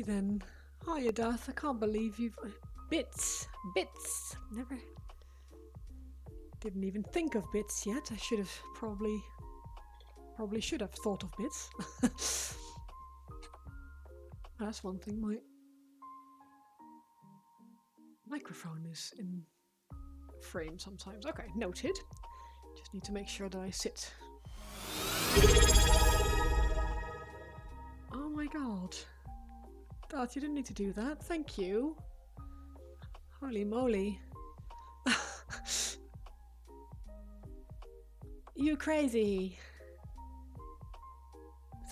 Then, hiya, Darth. I can't believe you've bits. Never. Didn't even think of bits yet. I should have probably should have thought of bits. That's one thing. My microphone is in frame sometimes. Okay, noted. Just need to make sure that I sit. Oh my god. Darth, you didn't need to do that. Thank you. Holy moly. You crazy.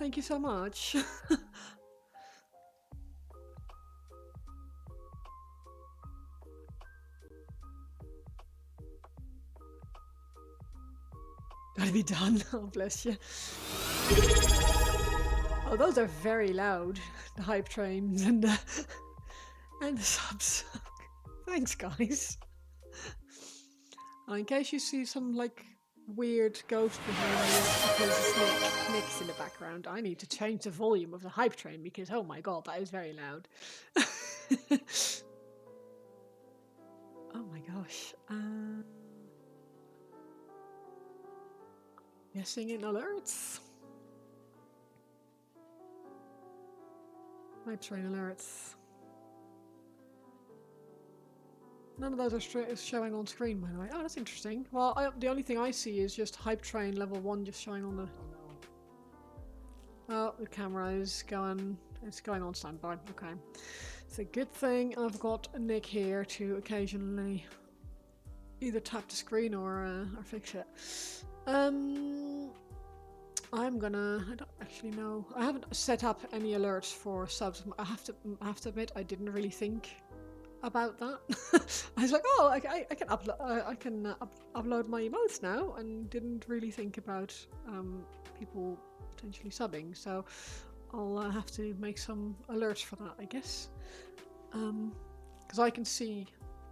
Thank you so much. Gotta be done. Oh, bless you. Oh, those are very loud. The hype trains and the subs. Thanks, guys. In case you see some like weird ghost behind me because Nick's in the background, I need to change the volume of the hype train because oh my god, that is very loud. Oh my gosh. Guessing in alerts. Hype train alerts. None of those are showing on screen, by the way. Oh, that's interesting. Well, the only thing I see is just hype train level 1 just showing on the... Oh, the camera is going... It's going on standby. Okay. It's a good thing I've got Nick here to occasionally either tap the screen or fix it. I'm gonna... I don't actually know. I haven't set up any alerts for subs. I have to admit, I didn't really think about that. I was like, oh, I can upload my emotes now, and didn't really think about people potentially subbing. So I'll have to make some alerts for that, I guess. Because I can see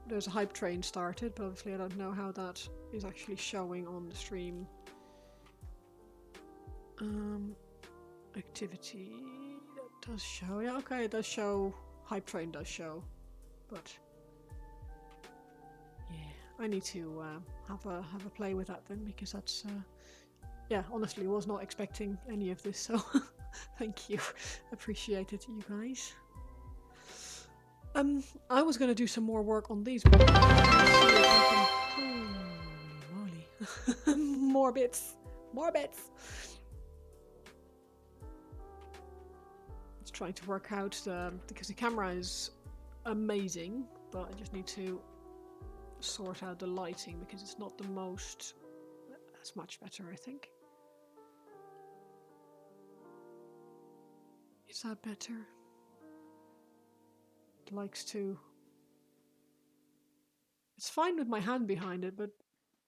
there's a hype train started, but obviously I don't know how that is actually showing on the stream. Activity, that does show. Yeah, okay, it does show. Hype train does show. But yeah, I need to have a play with that then, because that's yeah, honestly was not expecting any of this, so thank you, appreciate it, you guys. I was gonna do some more work on these, but holy moly, more bits. It's trying to work out because the camera is amazing, but I just need to sort out the lighting because it's not the most. That's much better, I think. Is that better? It likes to. It's fine with my hand behind it, but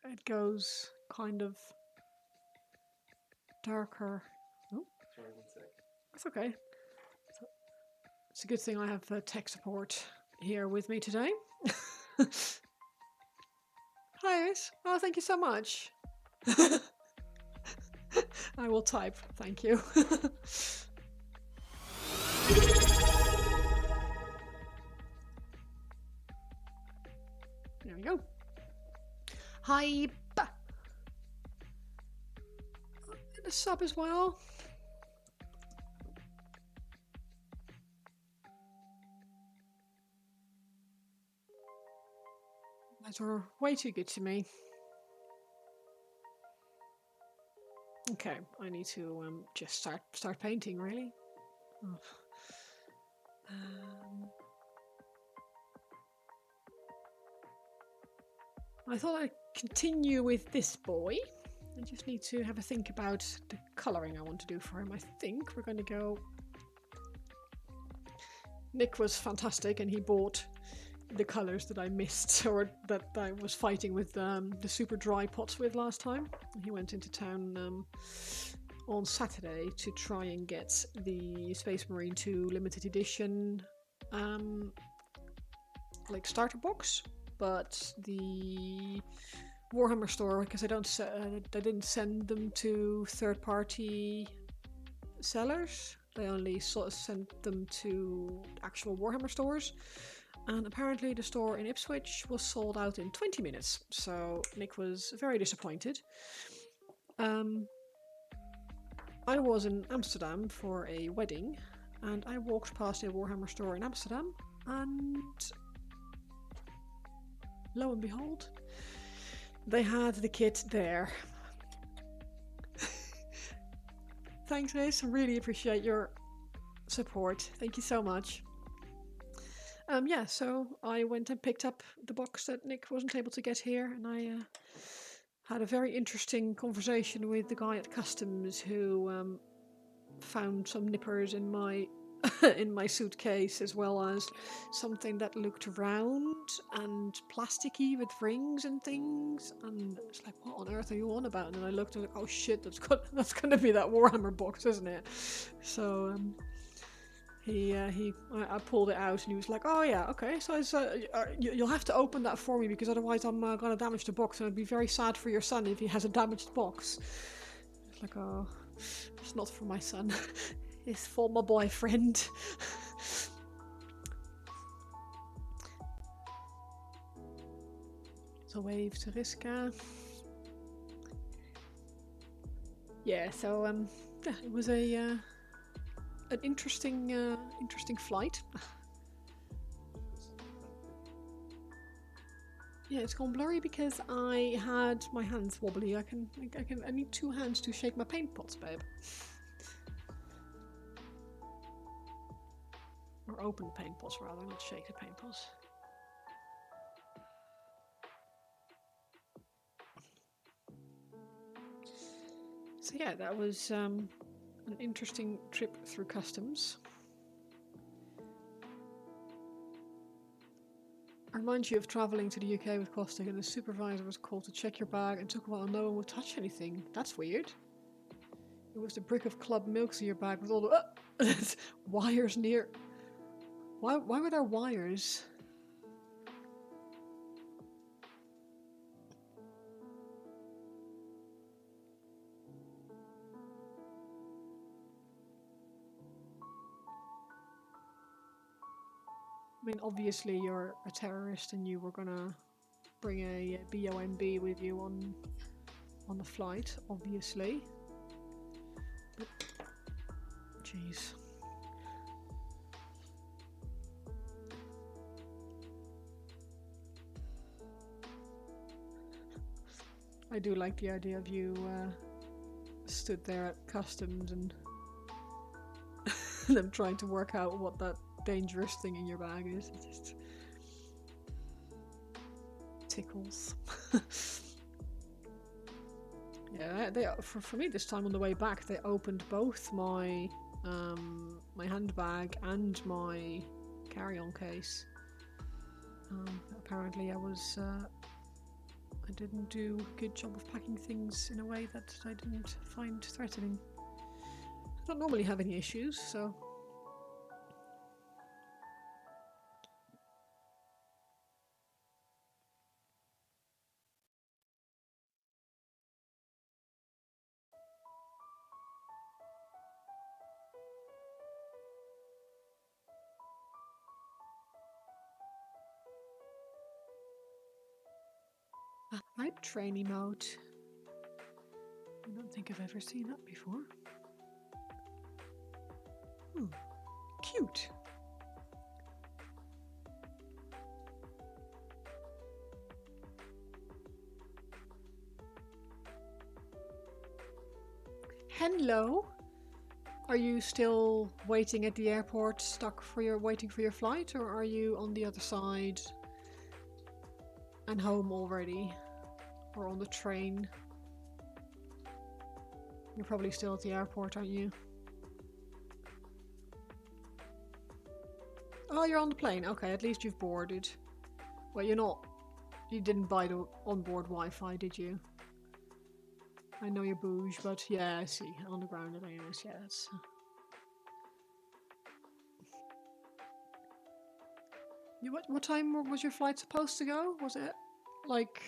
it goes kind of darker. Oh, sorry, 1 sec. That's okay. It's a good thing I have tech support here with me today. Hi, Iris. Oh, thank you so much. I will type. Thank you. There we go. Hype. And a sub as well. Those are way too good to me. Okay, I need to just start painting, really. Oh. I thought I'd continue with this boy. I just need to have a think about the colouring I want to do for him. I think we're going to go... Nick was fantastic and he bought the colours that I missed, or that I was fighting with the super dry pots with last time. He went into town on Saturday to try and get the Space Marine 2 limited edition like starter box, but the Warhammer store, because I didn't send them to third-party sellers. They only sort of sent them to actual Warhammer stores. And apparently the store in Ipswich was sold out in 20 minutes. So Nick was very disappointed. I was in Amsterdam for a wedding, and I walked past a Warhammer store in Amsterdam, and lo and behold, they had the kit there. Thanks, Ace. I really appreciate your support. Thank you so much. Yeah, so I went and picked up the box that Nick wasn't able to get here, and I had a very interesting conversation with the guy at customs who found some nippers in my in my suitcase, as well as something that looked round and plasticky with rings and things, and it's like, what on earth are you on about? And then I looked and I was like, oh shit, that's gonna be that Warhammer box, isn't it? So I pulled it out and he was like, oh yeah, okay, so you'll have to open that for me, because otherwise I'm gonna damage the box, and I'd be very sad for your son if he has a damaged box. It's like, oh, it's not for my son. It's for my boyfriend. So wave to Riska. Yeah, so yeah, it was an interesting flight. Yeah, it's gone blurry because I had my hands wobbly. I need two hands to shake my paint pots, babe. Or open the paint pots rather, not shake the paint pots. So yeah, that was an interesting trip through customs. I remind you of travelling to the UK with Costic, and the supervisor was called to check your bag and took a while and no one would touch anything. That's weird. It was the brick of club milks in your bag with all the wires near. Why were there wires? I mean, obviously you're a terrorist and you were gonna bring a BOMB with you on the flight, obviously. But, jeez. I do like the idea of you stood there at customs and them trying to work out what that dangerous thing in your bag is. It just tickles. Yeah, for me this time on the way back they opened both my my handbag and my carry-on case. Apparently I didn't do a good job of packing things in a way that I didn't find threatening. I don't normally have any issues, so. A hype trainee mode. I don't think I've ever seen that before. Cute. Hello. Are you still waiting at the airport, waiting for your flight, or are you on the other side and home already? Or on the train? You're probably still at the airport, aren't you? Oh, you're on the plane. Okay, at least you've boarded. Well, you didn't buy the onboard Wi-Fi, did you? I know you're bouge, but yeah, I see. On the ground at anyways, yeah, that's... what time was your flight supposed to go? Was it like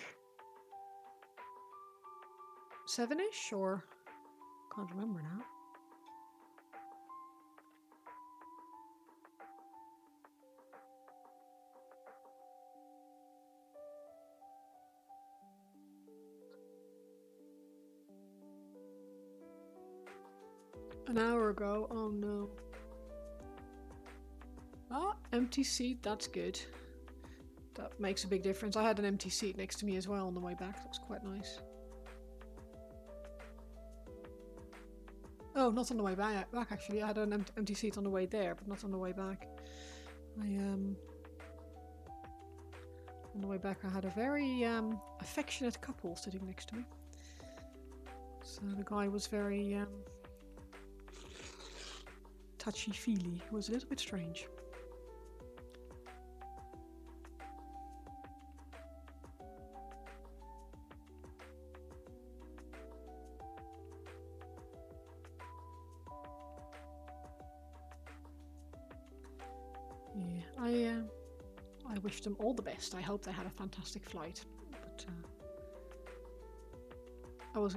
7-ish or... Can't remember now. An hour ago? Oh no. Ah, empty seat, that's good. That makes a big difference. I had an empty seat next to me as well on the way back. That was quite nice. Oh, not on the way back actually. I had an empty seat on the way there, but not on the way back. On the way back I had a very affectionate couple sitting next to me. So the guy was very touchy-feely. It was a little bit strange. Yeah, I wish them all the best. I hope they had a fantastic flight. But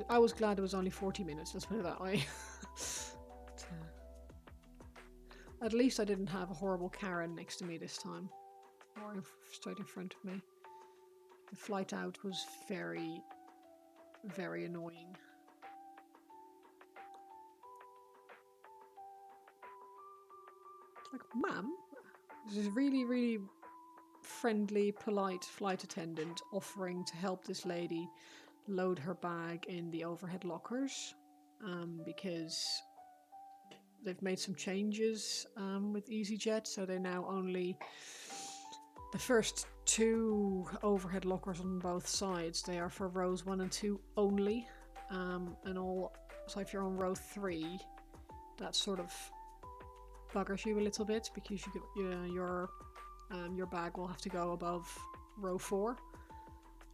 I was glad it was only 40 minutes. Let's put it that way. But, at least I didn't have a horrible Karen next to me this time, or straight in front of me. The flight out was very, very annoying. It's like, ma'am, this is really, really friendly, polite flight attendant offering to help this lady load her bag in the overhead lockers, because they've made some changes with EasyJet, so they now only... The first 2 overhead lockers on both sides, they are for rows 1 and 2 only, and all. So if you're on row 3, that sort of buggers you a little bit because your bag will have to go above row 4.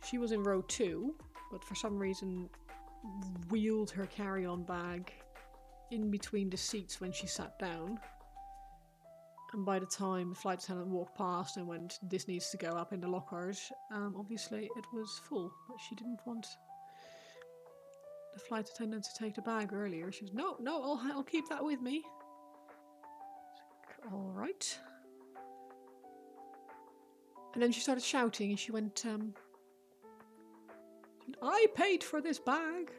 She was in row 2, but for some reason wheeled her carry-on bag in between the seats when she sat down. And by the time the flight attendant walked past and went, "This needs to go up in the lockers," obviously it was full. But she didn't want the flight attendant to take the bag earlier. She was, "No, I'll keep that with me." All right. And then she started shouting, and she went, "I paid for this bag."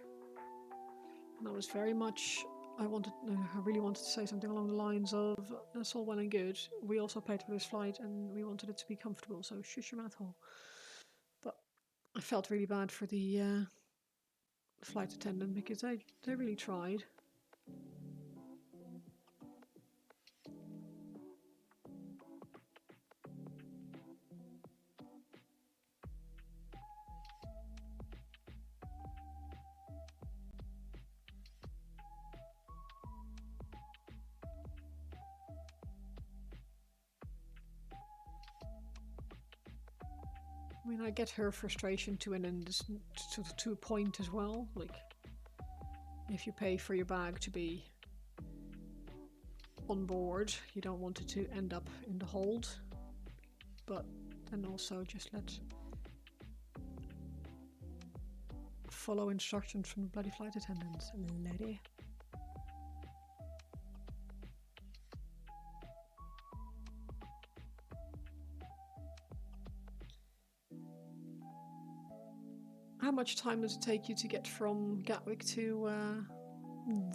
And that was very much... I really wanted to say something along the lines of, "That's all well and good. We also paid for this flight and we wanted it to be comfortable, so shush your mouth hole." But I felt really bad for the flight attendant because they really tried. I mean, I get her frustration to an end, to a point as well. Like, if you pay for your bag to be on board, you don't want it to end up in the hold. But then also just follow instructions from the bloody flight attendants, lady. How much time does it take you to get from Gatwick to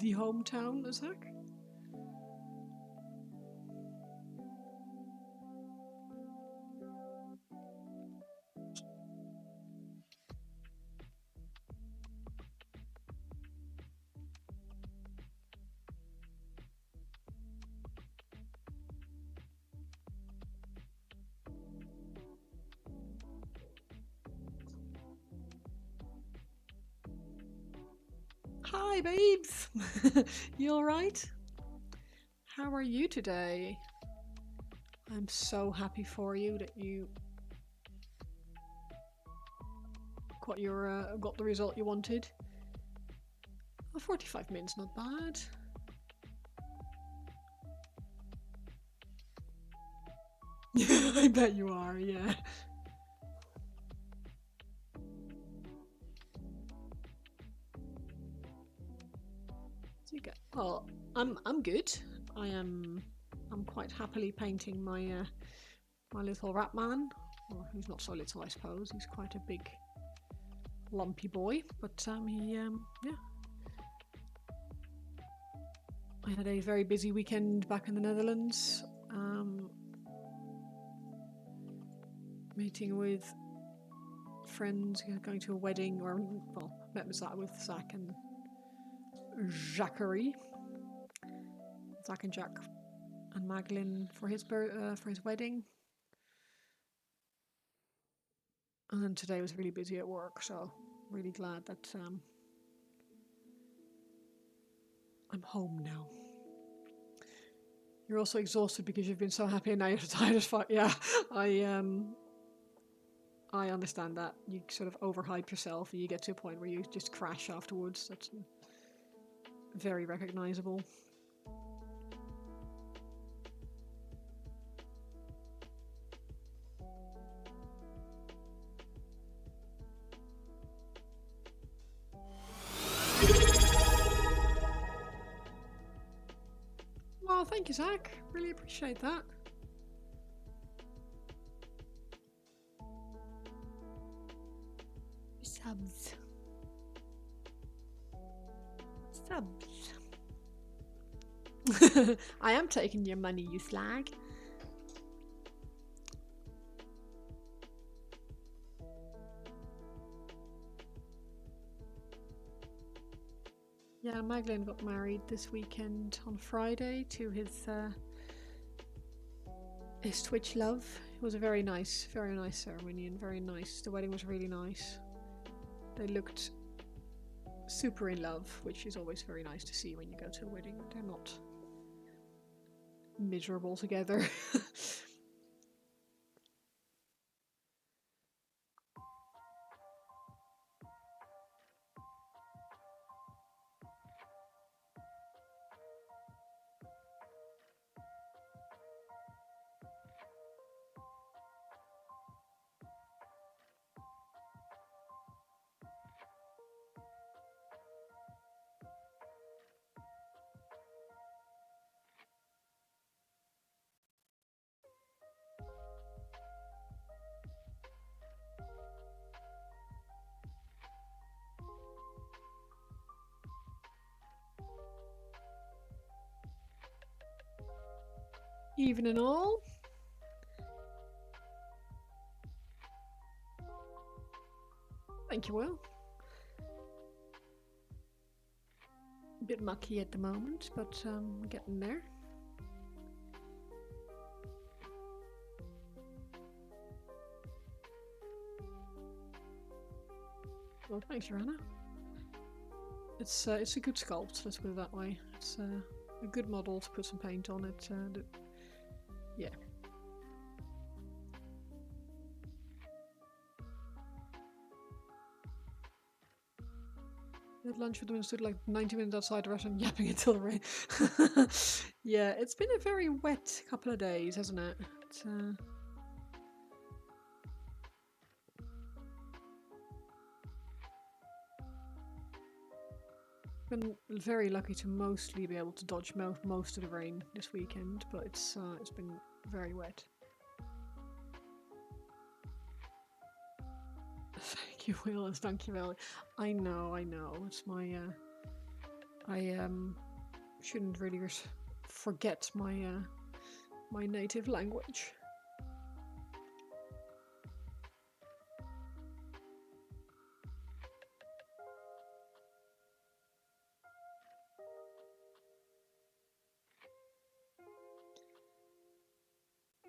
the hometown, Zach? Hi, babes! You alright? How are you today? I'm so happy for you that you got the result you wanted. Oh, 45 minutes, not bad. I bet you are, yeah. Well, I'm good. I'm quite happily painting my my little rat man. Well, he's not so little, I suppose. He's quite a big, lumpy boy. But yeah. I had a very busy weekend back in the Netherlands. Meeting with friends, going to a wedding, or well, met with Zach and Jacquerie. Zach and Jack and Maglin for his wedding. And then today was really busy at work, so really glad that I'm home now. You're also exhausted because you've been so happy and now you're tired as fuck. Yeah, I understand that. You sort of overhype yourself and you get to a point where you just crash afterwards. That's very recognizable. Well, thank you, Zach. Really appreciate that. Subs. I am taking your money, you slag. Yeah, Maglin got married this weekend on Friday to his Twitch love. It was a very nice ceremony and very nice. The wedding was really nice. They looked super in love, which is always very nice to see when you go to a wedding. They're not miserable together. Even and all. Thank you, Will. A bit mucky at the moment, but we're getting there. Well, thanks, Joanna. It's a good sculpt, let's put it that way. It's a good model to put some paint on it. Yeah. We had lunch with them and stood like 90 minutes outside the restaurant yapping until the rain. Yeah, it's been a very wet couple of days, hasn't it? It's, been very lucky to mostly be able to dodge most of the rain this weekend, but it's been very wet. Thank you, Will, and thank you, Ellie. I know. It's my I shouldn't really forget my my native language.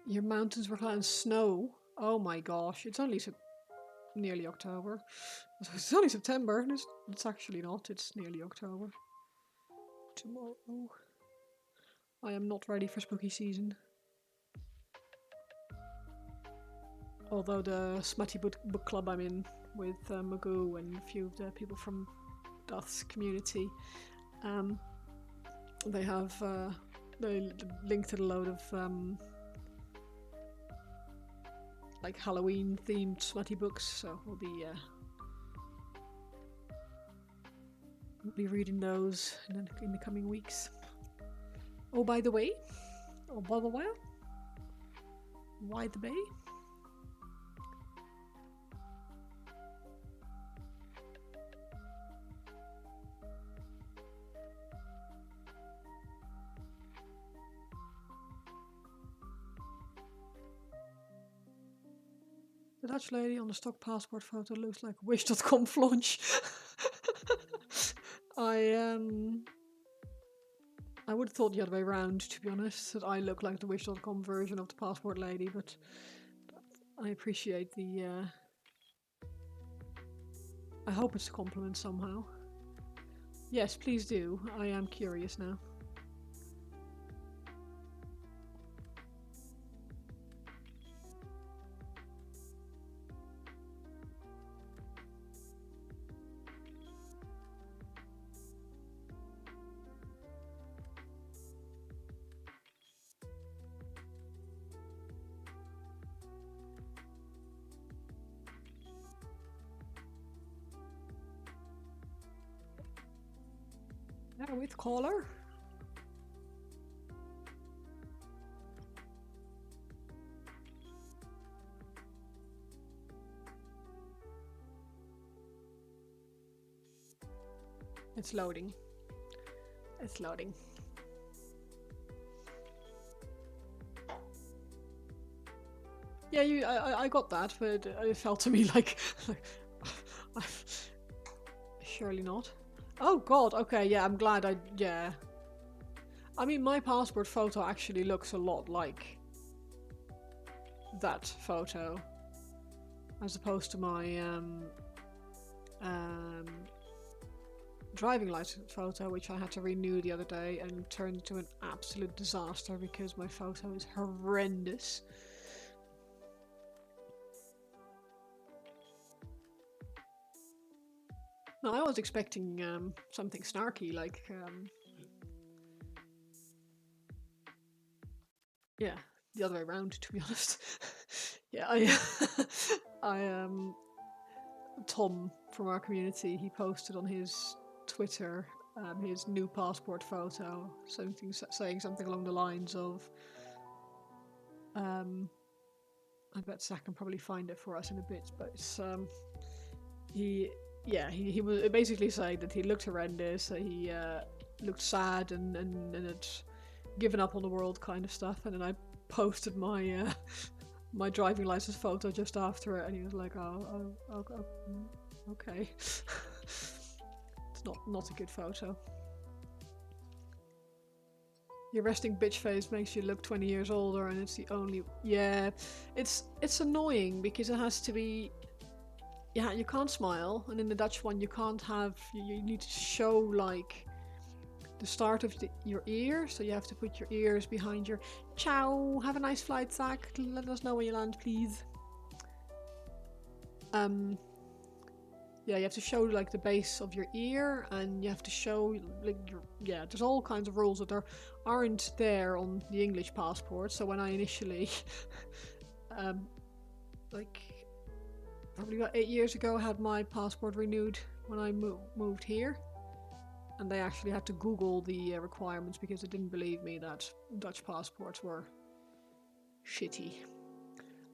Your mountains were cloud snow. Oh my gosh! It's only nearly October. It's only September. It's actually not. It's nearly October. Tomorrow. I am not ready for spooky season. Although the smutty book club I'm in with Magoo and a few of the people from Doth's community. They have they linked a load of like Halloween themed smutty books, so we'll be reading those in the coming weeks. Oh, by the way, why the bay? The Dutch lady on the stock passport photo looks like Wish.com flaunch. I would have thought the other way around, to be honest, that I look like the Wish.com version of the passport lady, but I appreciate the I hope it's a compliment somehow. Yes, please do. I am curious now. Yeah, with caller. It's loading. It's loading. Yeah, I got that, but it felt to me like surely not. Oh god, okay, yeah, I'm glad yeah. I mean, my passport photo actually looks a lot like that photo, as opposed to my driving license photo, which I had to renew the other day and turned into an absolute disaster because my photo is horrendous. No, I was expecting something snarky, like yeah, the other way around, to be honest. Yeah, I Tom from our community, he posted on his Twitter his new passport photo, saying something along the lines of I bet Zach can probably find it for us in a bit, but it's he was basically saying that he looked horrendous, that he looked sad and had given up on the world kind of stuff, and then I posted my my driving license photo just after it, and he was like, oh okay. It's not a good photo. Your resting bitch face makes you look 20 years older, and it's the only... Yeah, it's annoying because it has to be... Yeah, you can't smile, and in the Dutch one you can't have... You need to show, like, the start of your ear, so you have to put your ears behind your... Ciao, have a nice flight, Zach. Let us know when you land, please. Yeah, you have to show like the base of your ear, and you have to show like your... Yeah, there's all kinds of rules that aren't there on the English passport. So when I initially, like probably about 8 years ago, had my passport renewed when I moved here, and they actually had to Google the requirements because they didn't believe me that Dutch passports were shitty.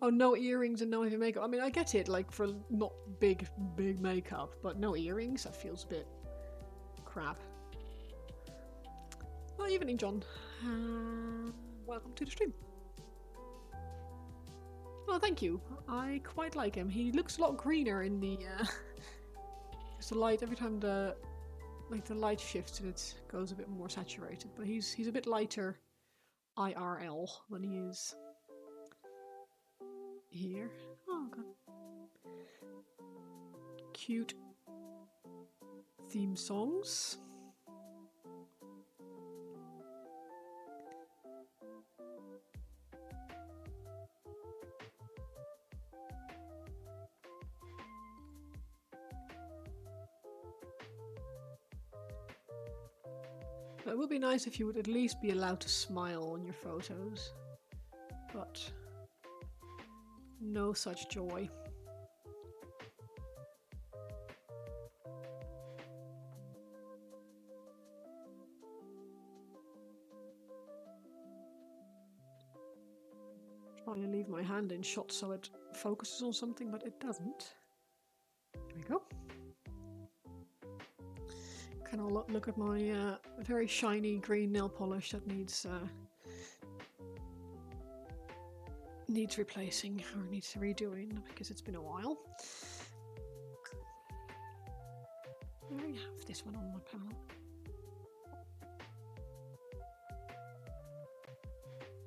Oh, no earrings and no heavy makeup. I mean, I get it, like, for not big makeup, but no earrings, that feels a bit crap. Well, evening, John. Welcome to the stream. Oh, thank you. I quite like him. He looks a lot greener in the, because the light, every time the light shifts, it goes a bit more saturated, but he's a bit lighter IRL than he is here. Oh god. Cute theme songs. It would be nice if you would at least be allowed to smile in your photos, but no such joy. Trying to leave my hand in shot so it focuses on something, but it doesn't. There we go. Can I look at my very shiny green nail polish that needs replacing or needs redoing because it's been a while. I already have this one on my palette.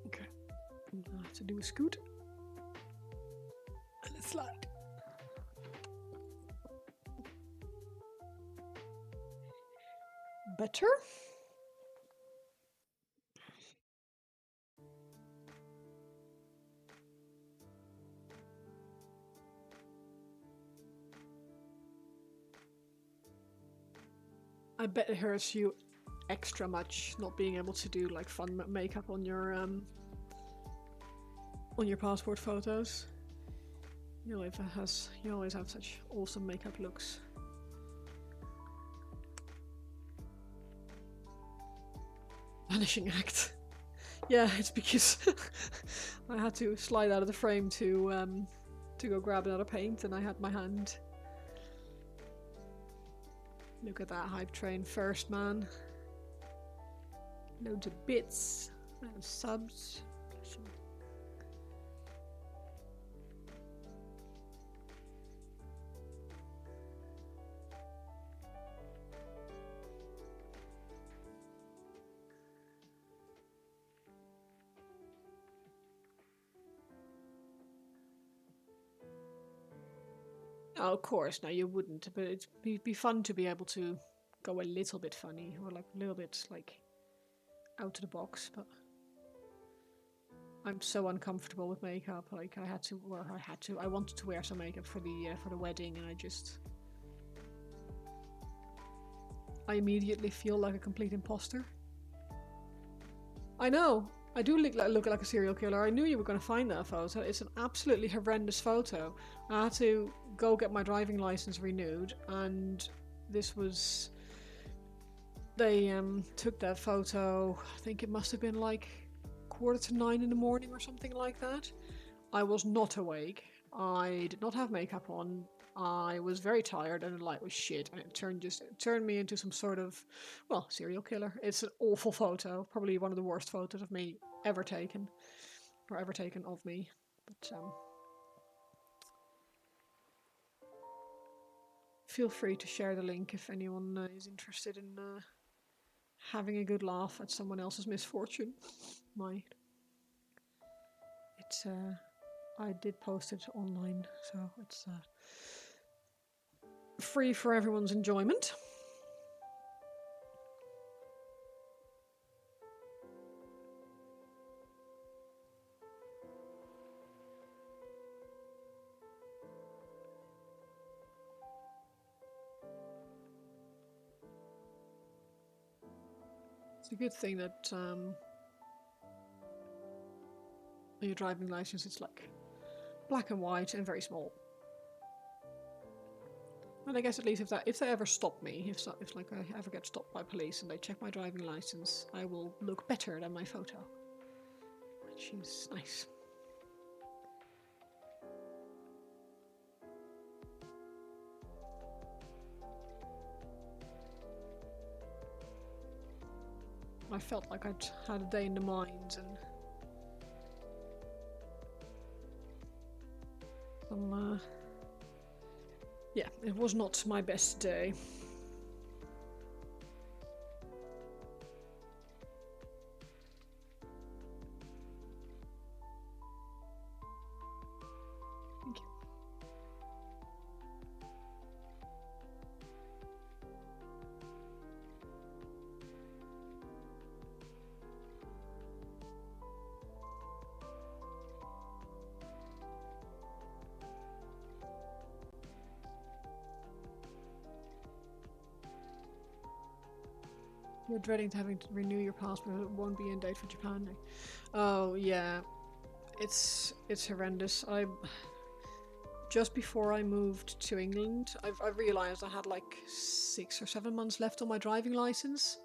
Okay, I have to do a scoot and a slide. Better? I bet it hurts you extra much not being able to do like fun makeup on your passport photos. You always have such awesome makeup looks. Vanishing act. Yeah, it's because I had to slide out of the frame to go grab another paint, and I had my hand. Look at that hype train first, man. Loads of bits and subs. Oh, of course, no, you wouldn't, but it'd be fun to be able to go a little bit funny, or like a little bit like out of the box, but I'm so uncomfortable with makeup. Like I wanted to wear some makeup for the wedding, and I immediately feel like a complete imposter. I know. I do look like a serial killer. I knew you were going to find that photo. It's an absolutely horrendous photo. I had to go get my driving license renewed, and this was... They took that photo, I think it must have been like 9:15 in the morning or something like that. I was not awake. I did not have makeup on. I was very tired and the light was shit, and it turned me into some sort of, well, serial killer. It's an awful photo, probably one of the worst photos of me ever taken, or ever taken of me. But feel free to share the link if anyone is interested in having a good laugh at someone else's misfortune. I did post it online, so it's free for everyone's enjoyment. It's a good thing that your driving license is like black and white and very small. And I guess at least if they ever stop me, if like I ever get stopped by police and they check my driving license, I will look better than my photo, which is nice. I felt like I'd had a day in the mines and yeah, it was not my best day. Thank you. You're dreading having to renew your passport. It won't be in date for Japan. Oh yeah, it's horrendous. I just before I moved to England, I realised I had like 6 or 7 months left on my driving license,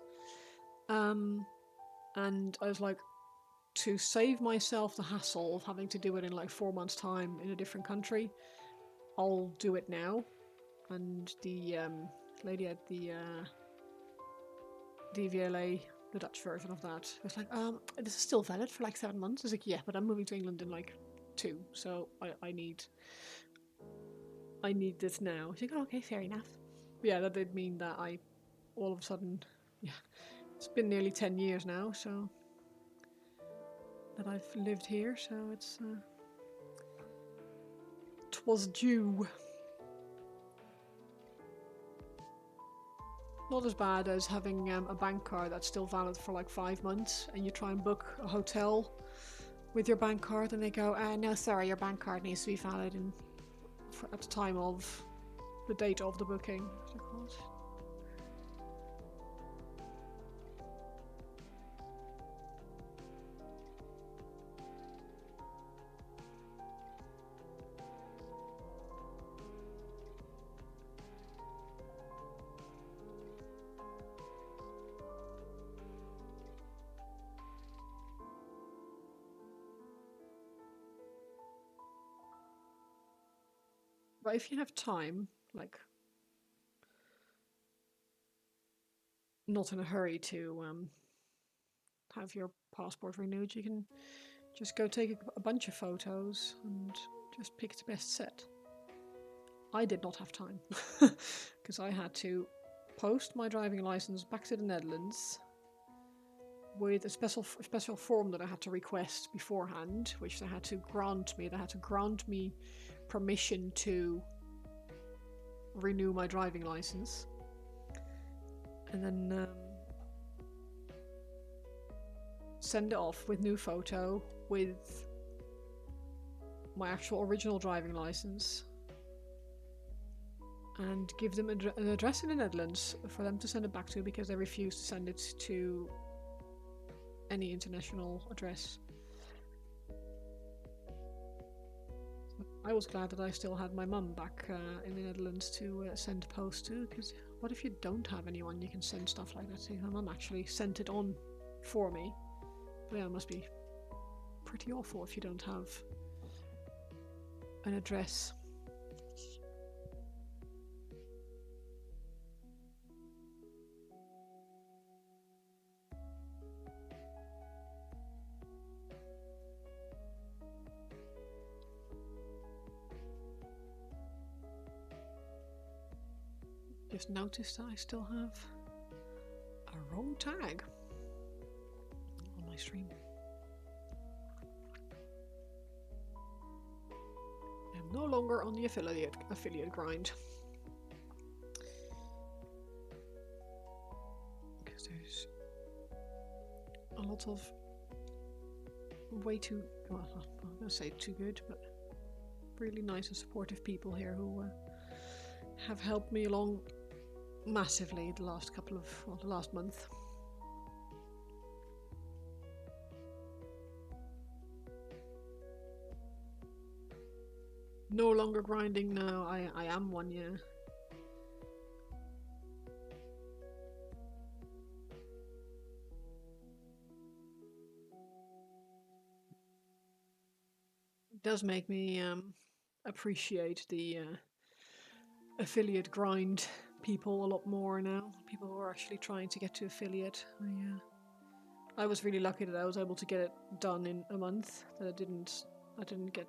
and I was like, to save myself the hassle of having to do it in like 4 months' time in a different country, I'll do it now. And the lady at the DVLA, the Dutch version of that, was like, this is still valid for like 7 months. I was like, yeah, but I'm moving to England in like 2, so I need this now. She's like, oh, okay, fair enough. But yeah, that did mean that I all of a sudden, yeah, it's been nearly 10 years now, so that I've lived here, so it's 'twas due. Not as bad as having a bank card that's still valid for like 5 months, and you try and book a hotel with your bank card, and they go, no, sorry, your bank card needs to be valid at the time of the date of the booking. But if you have time, like, not in a hurry to have your passport renewed, you can just go take a bunch of photos and just pick the best set. I did not have time because I had to post my driving license back to the Netherlands with a special form that I had to request beforehand, which they had to grant me. They had to grant me permission to renew my driving license, and then send it off with new photo with my actual original driving license, and give them an address in the Netherlands for them to send it back to, because they refused to send it to any international address. I was glad that I still had my mum back in the Netherlands to send post to, because what if you don't have anyone you can send stuff like that to? My mum actually sent it on for me. But yeah, it must be pretty awful if you don't have an address. Just noticed that I still have a wrong tag on my stream. I'm no longer on the affiliate grind, because there's a lot of way too, well, I'm not going to say too good, but really nice and supportive people here who have helped me along massively the last the last month. No longer grinding now. I am one, yeah. It does make me appreciate the affiliate grind people a lot more now. People who are actually trying to get to affiliate. I was really lucky that I was able to get it done in a month. That I didn't get.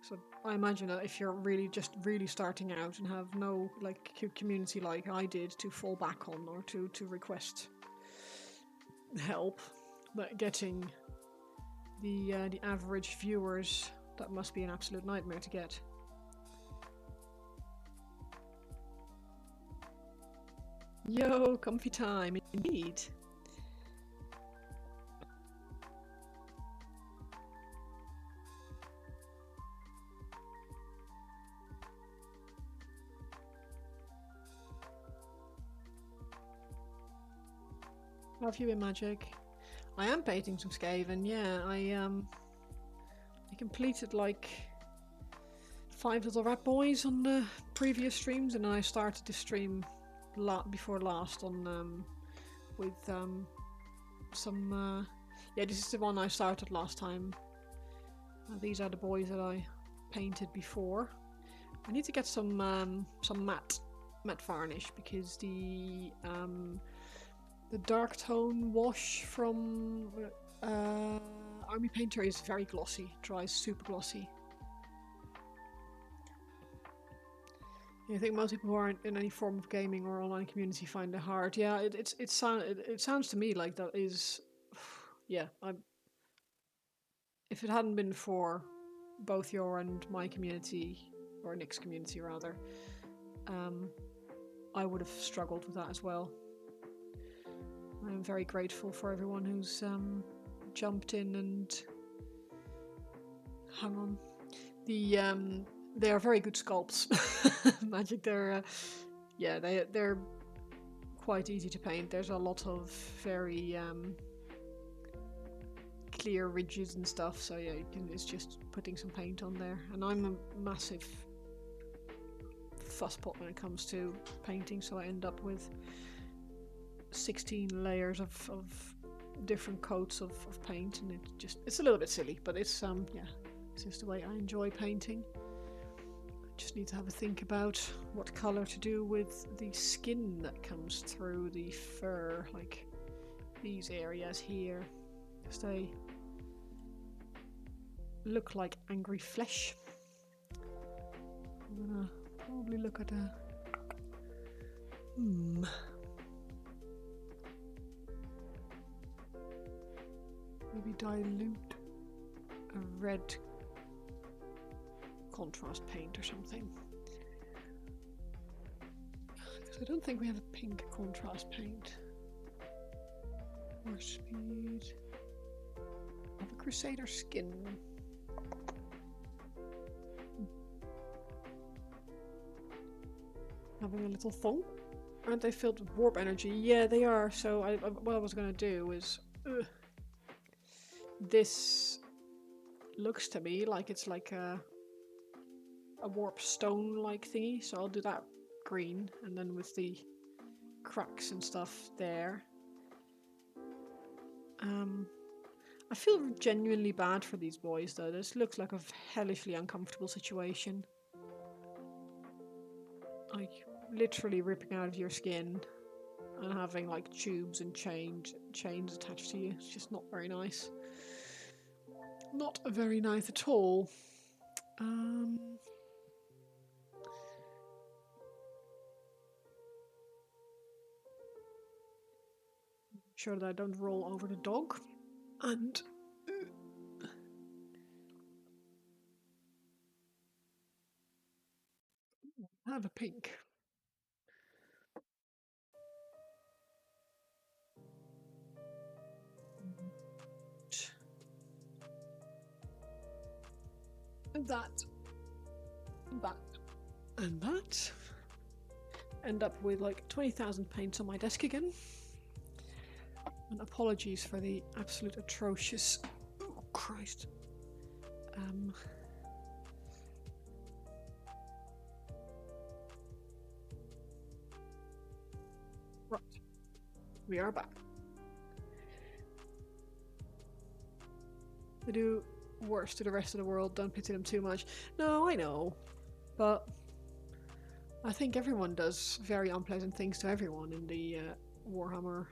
So I imagine that if you're really starting out and have no like community like I did to fall back on, or to request help, but getting the average viewers, that must be an absolute nightmare to get. Yo, comfy time indeed. Have you in Magic? I am painting some Skaven, yeah. I completed like 5 little rat boys on the previous streams, and I started to stream before last on with some yeah, this is the one I started last time. These are the boys that I painted before. I need to get some matte varnish because the dark tone wash from Army Painter is very glossy, dries super glossy. I think most people who aren't in any form of gaming or online community find it hard. Yeah, it sounds to me like that is, yeah. If it hadn't been for both your and my community, or Nick's community rather, I would have struggled with that as well. I am very grateful for everyone who's jumped in and hung on. They are very good sculpts. Magic, yeah, they're quite easy to paint. There's a lot of very clear ridges and stuff, so yeah, it's just putting some paint on there. And I'm a massive fusspot when it comes to painting, so I end up with 16 layers of different coats of paint, and it's a little bit silly, but it's yeah, it's just the way I enjoy painting. Just need to have a think about what colour to do with the skin that comes through the fur, like these areas here, because they look like angry flesh. I'm gonna probably look at a maybe dilute a red contrast paint or something, because I don't think we have a pink contrast paint. More speed of a Crusader skin. Having a little thump. Aren't they filled with warp energy? Yeah, they are. So what I was going to do is this looks to me like it's like a warp stone like thingy, so I'll do that green, and then with the cracks and stuff there. I feel genuinely bad for these boys though. This looks like a hellishly uncomfortable situation. Like literally ripping out of your skin and having like tubes and chains attached to you. It's just not very nice. Not very nice at all. Sure that I don't roll over the dog. And I have a pink. And that. And that. End up with like 20,000 paints on my desk again. And apologies for the absolute atrocious. Oh Christ. Right. We are back. I do worse to the rest of the world, don't pity them too much. No, I know. But I think everyone does very unpleasant things to everyone in the Warhammer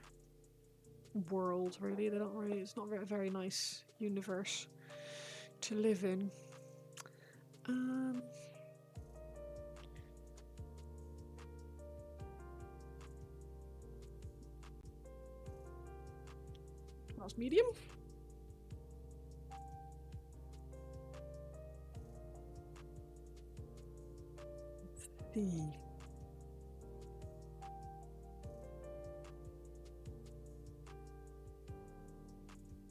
world, really. They don't really, it's not a very nice universe to live in. That's medium. Let's see.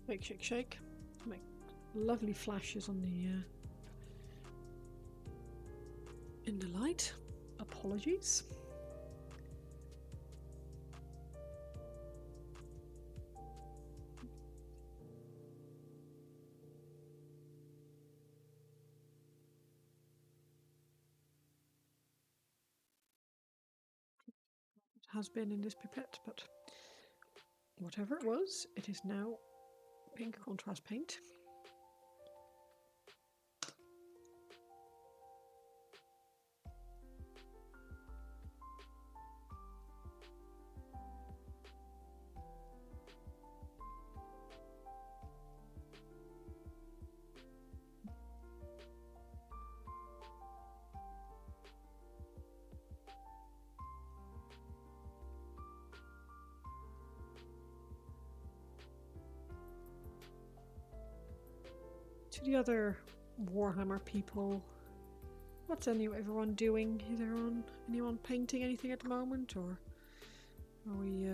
Shake, shake, shake. Make lovely flashes on the in the light. Apologies. has been in this pipette, but whatever it was, it is now pink contrast paint. To the other Warhammer people, what's everyone doing? Is anyone painting anything at the moment, or are we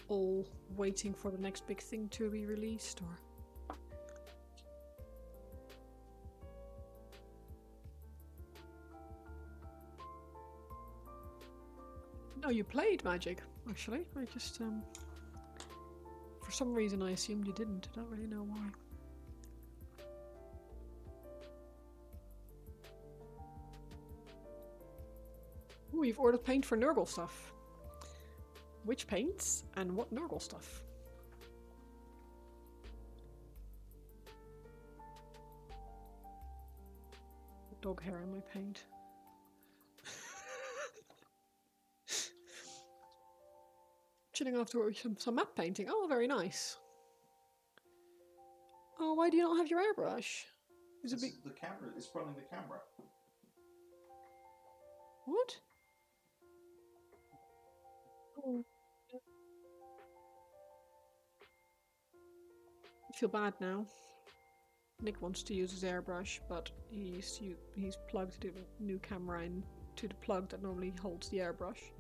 all waiting for the next big thing to be released? Or no, you played Magic actually. I just for some reason I assumed you didn't. I don't really know why. Ooh, you've ordered paint for Nurgle stuff. Which paints and what Nurgle stuff? Dog hair on my paint. Chilling afterwards with some map painting. Oh, very nice. Oh, why do you not have your airbrush? Is it the camera? It's running the camera. What? Oh. I feel bad now. Nick wants to use his airbrush, but he's plugged the new camera in to the plug that normally holds the airbrush.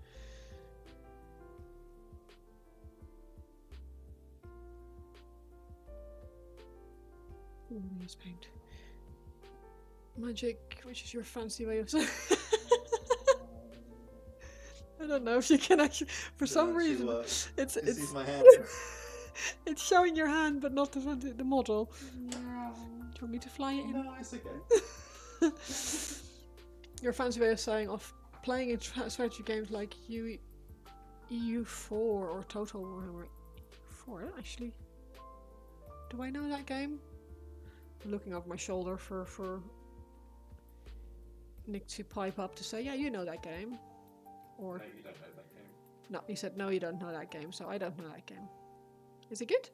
Ooh, nice paint. Magic, which is your fancy way of saying. I don't know if you can actually. For some reason, it's my hand. It's showing your hand, but not the model. Do you want me to fly it in? No, it's okay. Your fancy way of saying playing in strategy games like EU4 or Total Warhammer. EU4, actually. Do I know that game? I'm looking over my shoulder for Nick to pipe up to say, yeah, you know that game. Or no, you don't know that game. No, he said, no, you don't know that game, so I don't know that game. Is it good?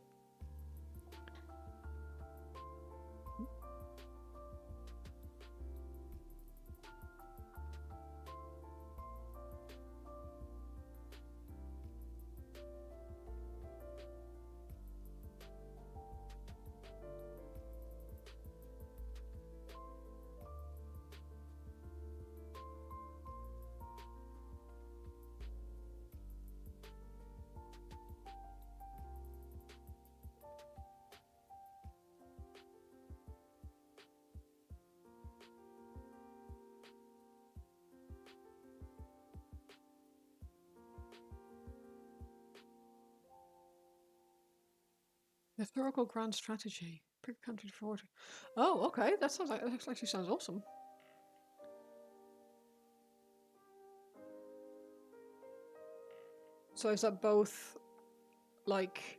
Historical grand strategy. Pick a country forward. Oh, okay. That actually sounds awesome. So is that both like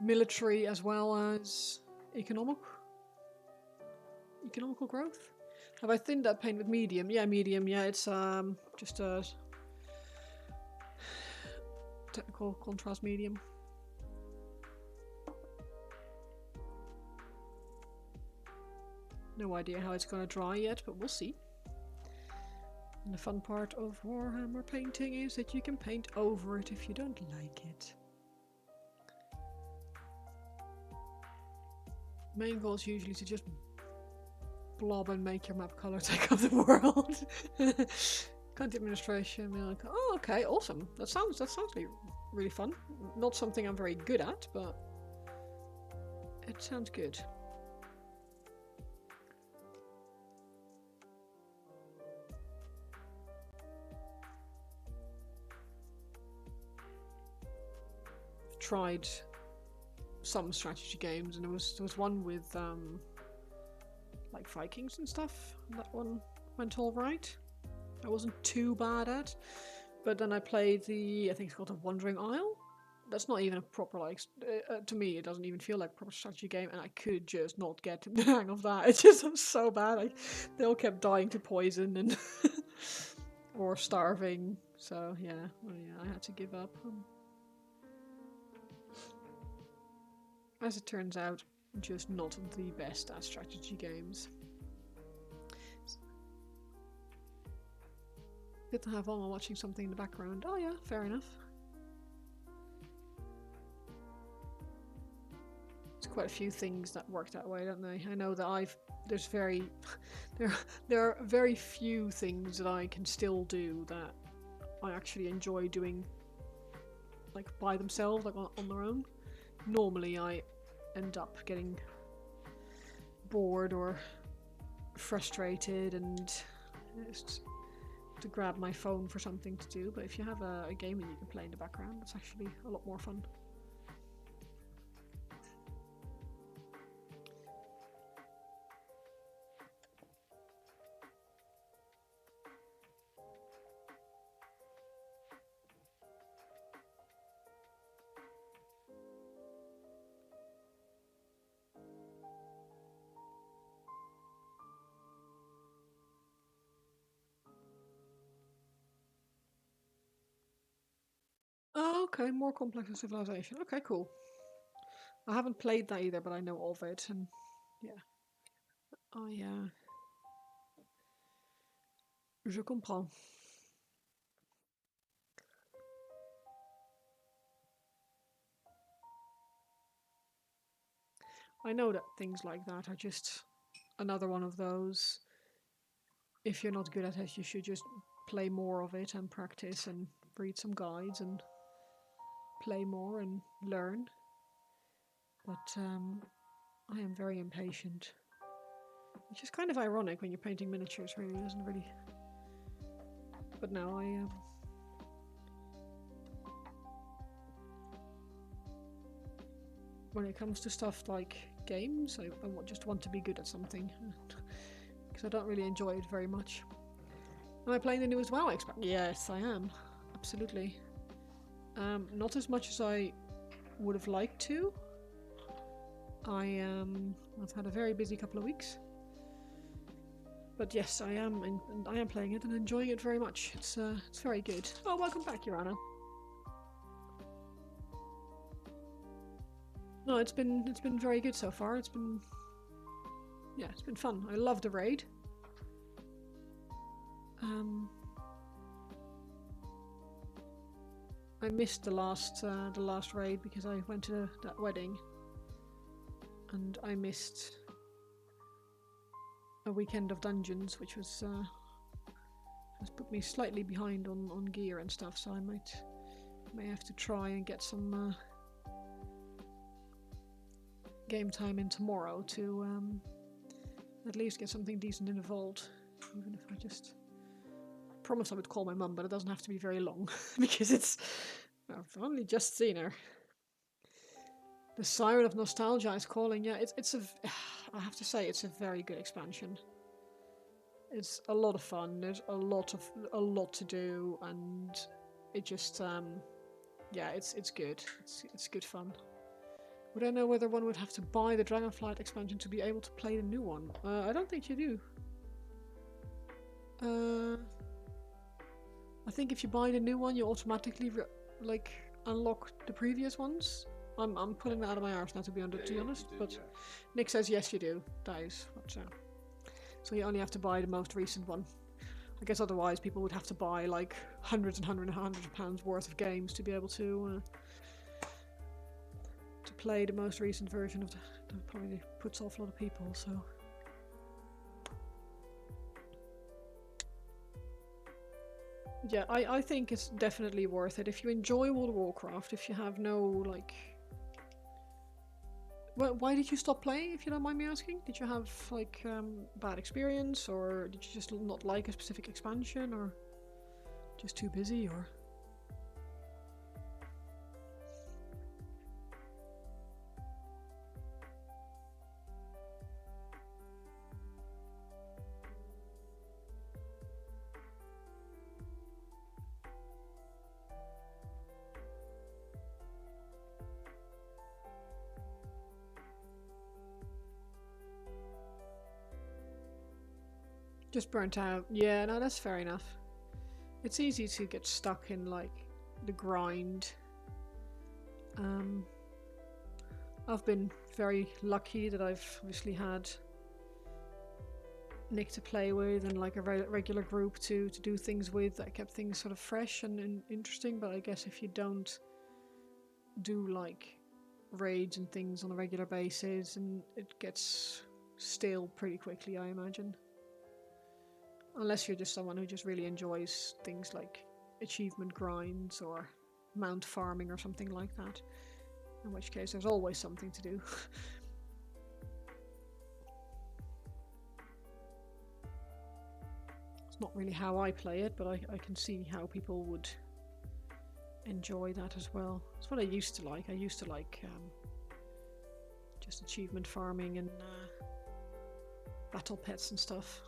military as well as economical growth? Have I thinned that paint with medium? Yeah, medium. Yeah, it's just a technical contrast medium. No idea how it's going to dry yet, but we'll see. And the fun part of Warhammer painting is that you can paint over it if you don't like it. Main goal is usually to just blob and make your map color take over the world. Content administration, you're like, oh, okay, awesome. That sounds really fun. Not something I'm very good at, but it sounds good. Tried some strategy games, and there was one with like Vikings and stuff. That one went all right. I wasn't too bad at. But then I played I think it's called the Wandering Isle. That's not even a proper, like, to me, it doesn't even feel like a proper strategy game, and I could just not get the hang of that. It just was so bad. Like, they all kept dying to poison and or starving. So yeah, I had to give up. As it turns out, just not the best at strategy games. Good to have on while watching something in the background. Oh yeah, fair enough. There's quite a few things that work that way, don't they? I know that there are very few things that I can still do that I actually enjoy doing, like by themselves, like on their own. Normally I end up getting bored or frustrated and just to grab my phone for something to do, but if you have a game that you can play in the background, it's actually a lot more fun. Oh, okay, more complex than Civilization. Okay, cool. I haven't played that either, but I know of it, and yeah. Je comprends. I know that things like that are just another one of those. If you're not good at it, you should just play more of it and practice and read some guides and play more and learn. But I am very impatient. Which is kind of ironic when you're painting miniatures, really, isn't it? Really. But no, when it comes to stuff like games, I just want to be good at something. Because I don't really enjoy it very much. Am I playing the newest WoW expansion? Yes, I am. Absolutely. Not as much as I would have liked to. I've had a very busy couple of weeks. But yes, I am, and I am playing it and enjoying it very much. It's very good. Oh, welcome back, Urana. No, it's been very good so far. It's been fun. I love the raid. I missed the last raid because I went to that wedding, and I missed a weekend of dungeons, which was has put me slightly behind on gear and stuff. So I may have to try and get some game time in tomorrow to at least get something decent in the vault, even if I just promised I would call my mum, but it doesn't have to be very long because I've only just seen her. The Siren of Nostalgia is calling. Yeah, I have to say it's a very good expansion. It's a lot of fun. There's a lot to do, and it just it's good. It's good fun. Would I know whether one would have to buy the Dragonflight expansion to be able to play the new one? I don't think you do. I think if you buy the new one, you automatically unlock the previous ones. I'm pulling that out of my arse now, to be honest. But Nick says yes, you do. That is what. So you only have to buy the most recent one. I guess otherwise people would have to buy like hundreds of pounds worth of games to be able to play the most recent version of that probably puts off a lot of people. So. Yeah, I think it's definitely worth it. If you enjoy World of Warcraft, if you have no, Well, why did you stop playing, if you don't mind me asking? Did you have, bad experience, or did you just not like a specific expansion, or just too busy, or...? Just burnt out. Yeah, no, that's fair enough. It's easy to get stuck in like the grind. Um, I've been very lucky that I've obviously had Nick to play with and like a regular group to do things with that kept things sort of fresh and interesting. But I guess if you don't do like raids and things on a regular basis, and it gets stale pretty quickly, I imagine. Unless you're just someone who just really enjoys things like achievement grinds or mount farming or something like that. In which case there's always something to do. It's not really how I play it, but I can see how people would enjoy that as well. It's what I used to like. I used to like just achievement farming and battle pets and stuff.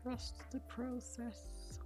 Trust the process.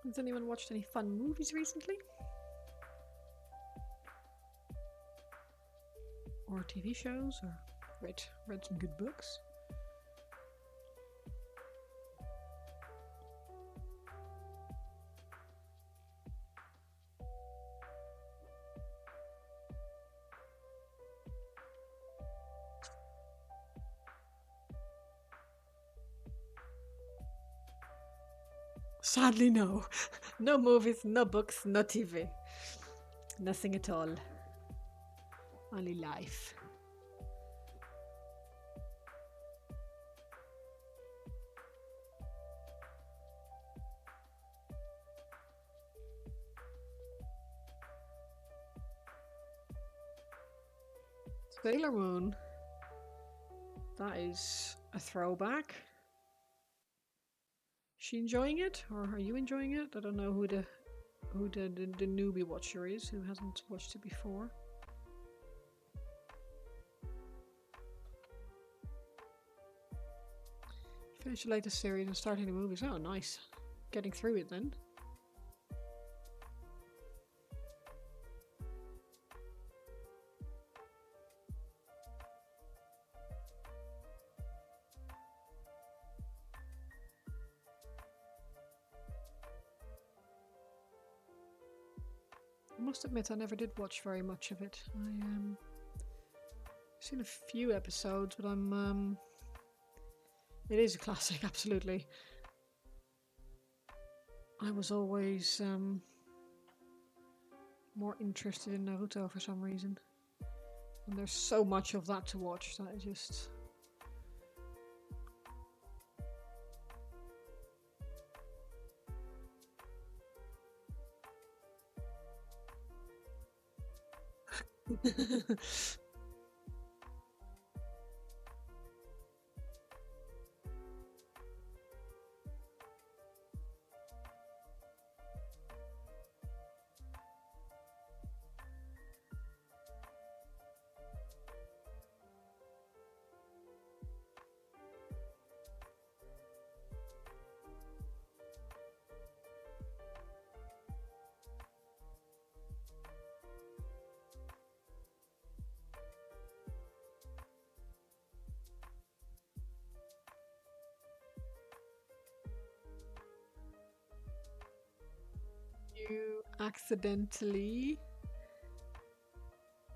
Has anyone watched any fun movies recently? Or TV shows? Or read some good books? Sadly, no. No movies, no books, no TV. Nothing at all. Only life. Sailor Moon. That is a throwback. Is she enjoying it, or are you enjoying it? I don't know who the newbie watcher is who hasn't watched it before. Finish the latest series and starting the movies. Oh, nice. Getting through it then. I must admit I never did watch very much of it. I've seen a few episodes, but it is a classic, absolutely. I was always more interested in Naruto for some reason. And there's so much of that to watch that I just... You accidentally.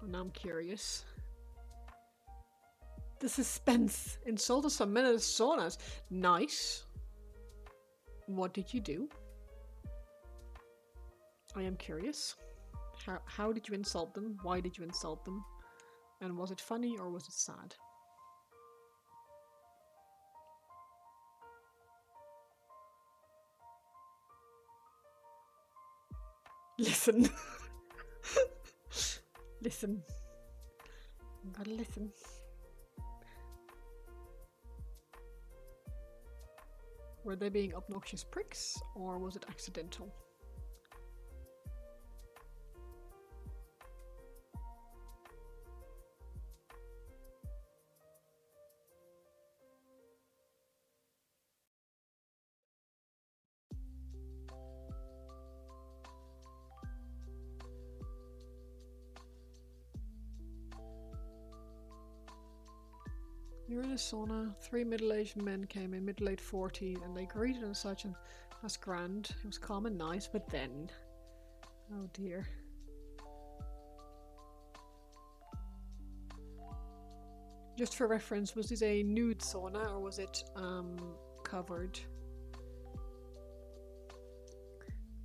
Oh, now I'm curious. The suspense. Insulted some men in saunas. Nice. What did you do? I am curious. How did you insult them? Why did you insult them? And was it funny or was it sad? Listen. Listen. You gotta listen. Were they being obnoxious pricks or was it accidental? You're in a sauna. 3 middle-aged men came in, mid-late 40s, and they greeted and such, and that's grand. It was calm and nice, but then... Oh dear. Just for reference, was this a nude sauna or was it covered?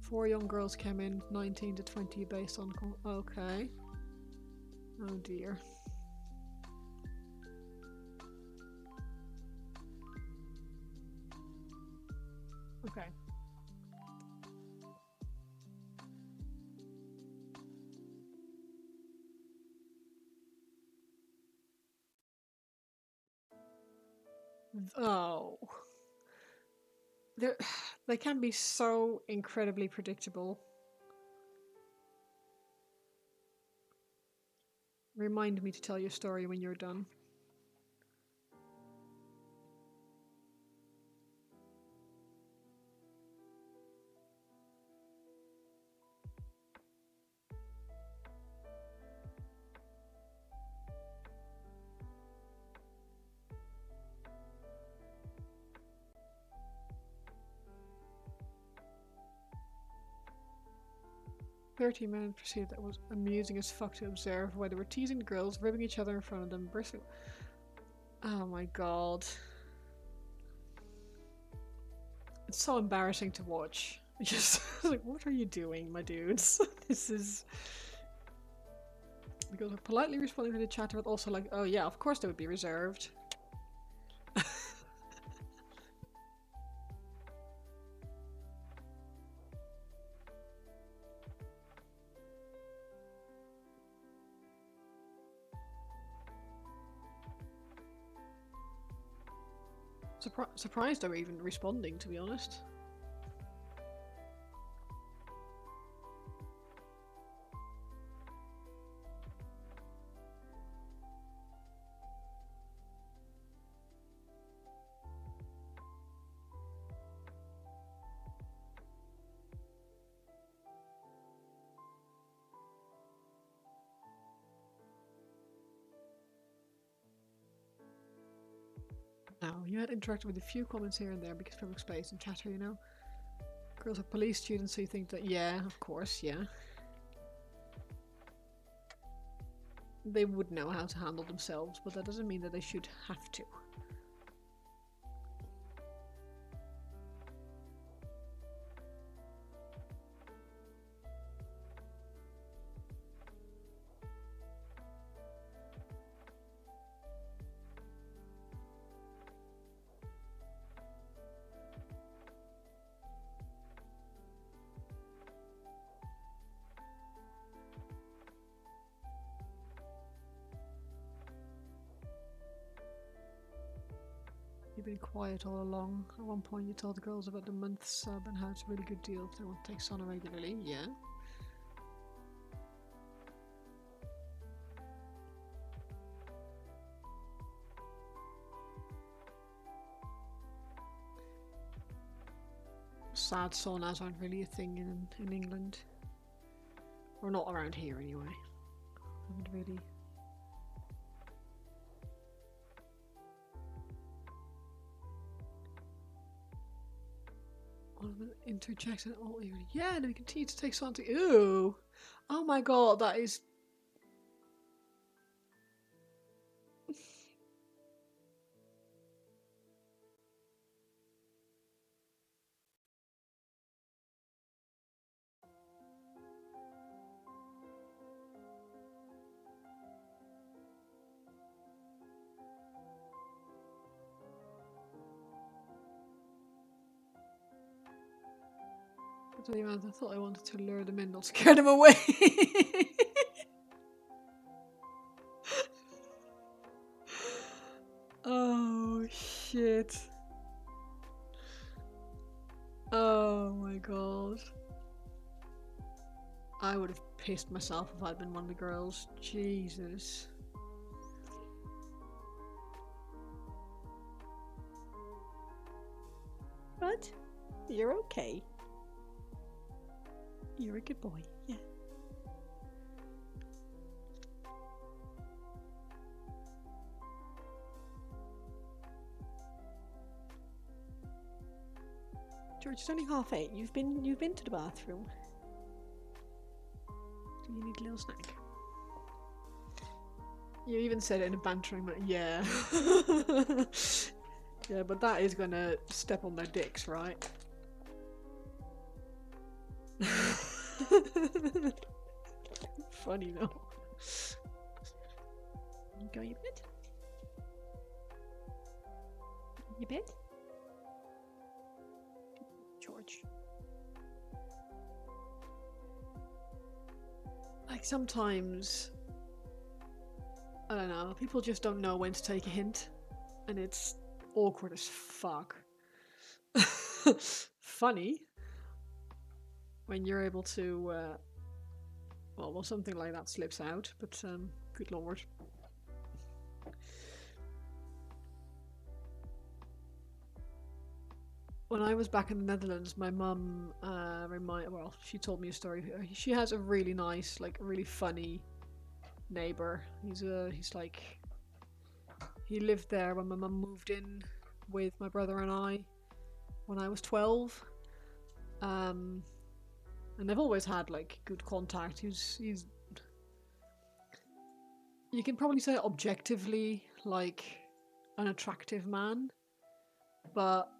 4 young girls came in, 19 to 20 based on... Okay. Oh dear. Okay. Oh. They can be so incredibly predictable. Remind me to tell your story when you're done. Men perceived that was amusing as fuck to observe, why they were teasing the girls, ribbing each other in front of them, bristling. Oh my god. It's so embarrassing to watch. Just like, what are you doing, my dudes? This is... The girls are politely responding to the chatter, but also like, oh yeah, of course they would be reserved. Surprised they were even responding, to be honest. Now, you had interacted with a few comments here and there because public space and chatter, you know? Girls are police students, so you think that, yeah, of course, yeah. They would know how to handle themselves, but that doesn't mean that they should have to. You've been quiet all along. At one point you told the girls about the month sub and how it's a really good deal if they want to take Sona regularly. Yeah. Sad saunas aren't really a thing in England. Or not around here anyway. Haven't really. All of them interject and all eagerly. Yeah, and we continue to take something. Ew! Oh my god, that is. I thought I wanted to lure them in, not scare them away. Oh shit. Oh my god. I would have pissed myself if I'd been one of the girls. Jesus. What? You're okay. You're a good boy, yeah. George, it's only 8:30. You've been to the bathroom. Do you need a little snack? You even said it in a bantering manner. Yeah. Yeah, but that is gonna step on their dicks, right? Funny though. You go your bed? Your bed? George. Like sometimes, I don't know, people just don't know when to take a hint. And it's awkward as fuck. Funny. When you're able to, well, something like that slips out, but, good lord. When I was back in the Netherlands, my mum, she told me a story. She has a really nice, like, really funny neighbor. He's like, he lived there when my mum moved in with my brother and I when I was 12. And they've always had like good contact. He's you can probably say objectively like an attractive man, but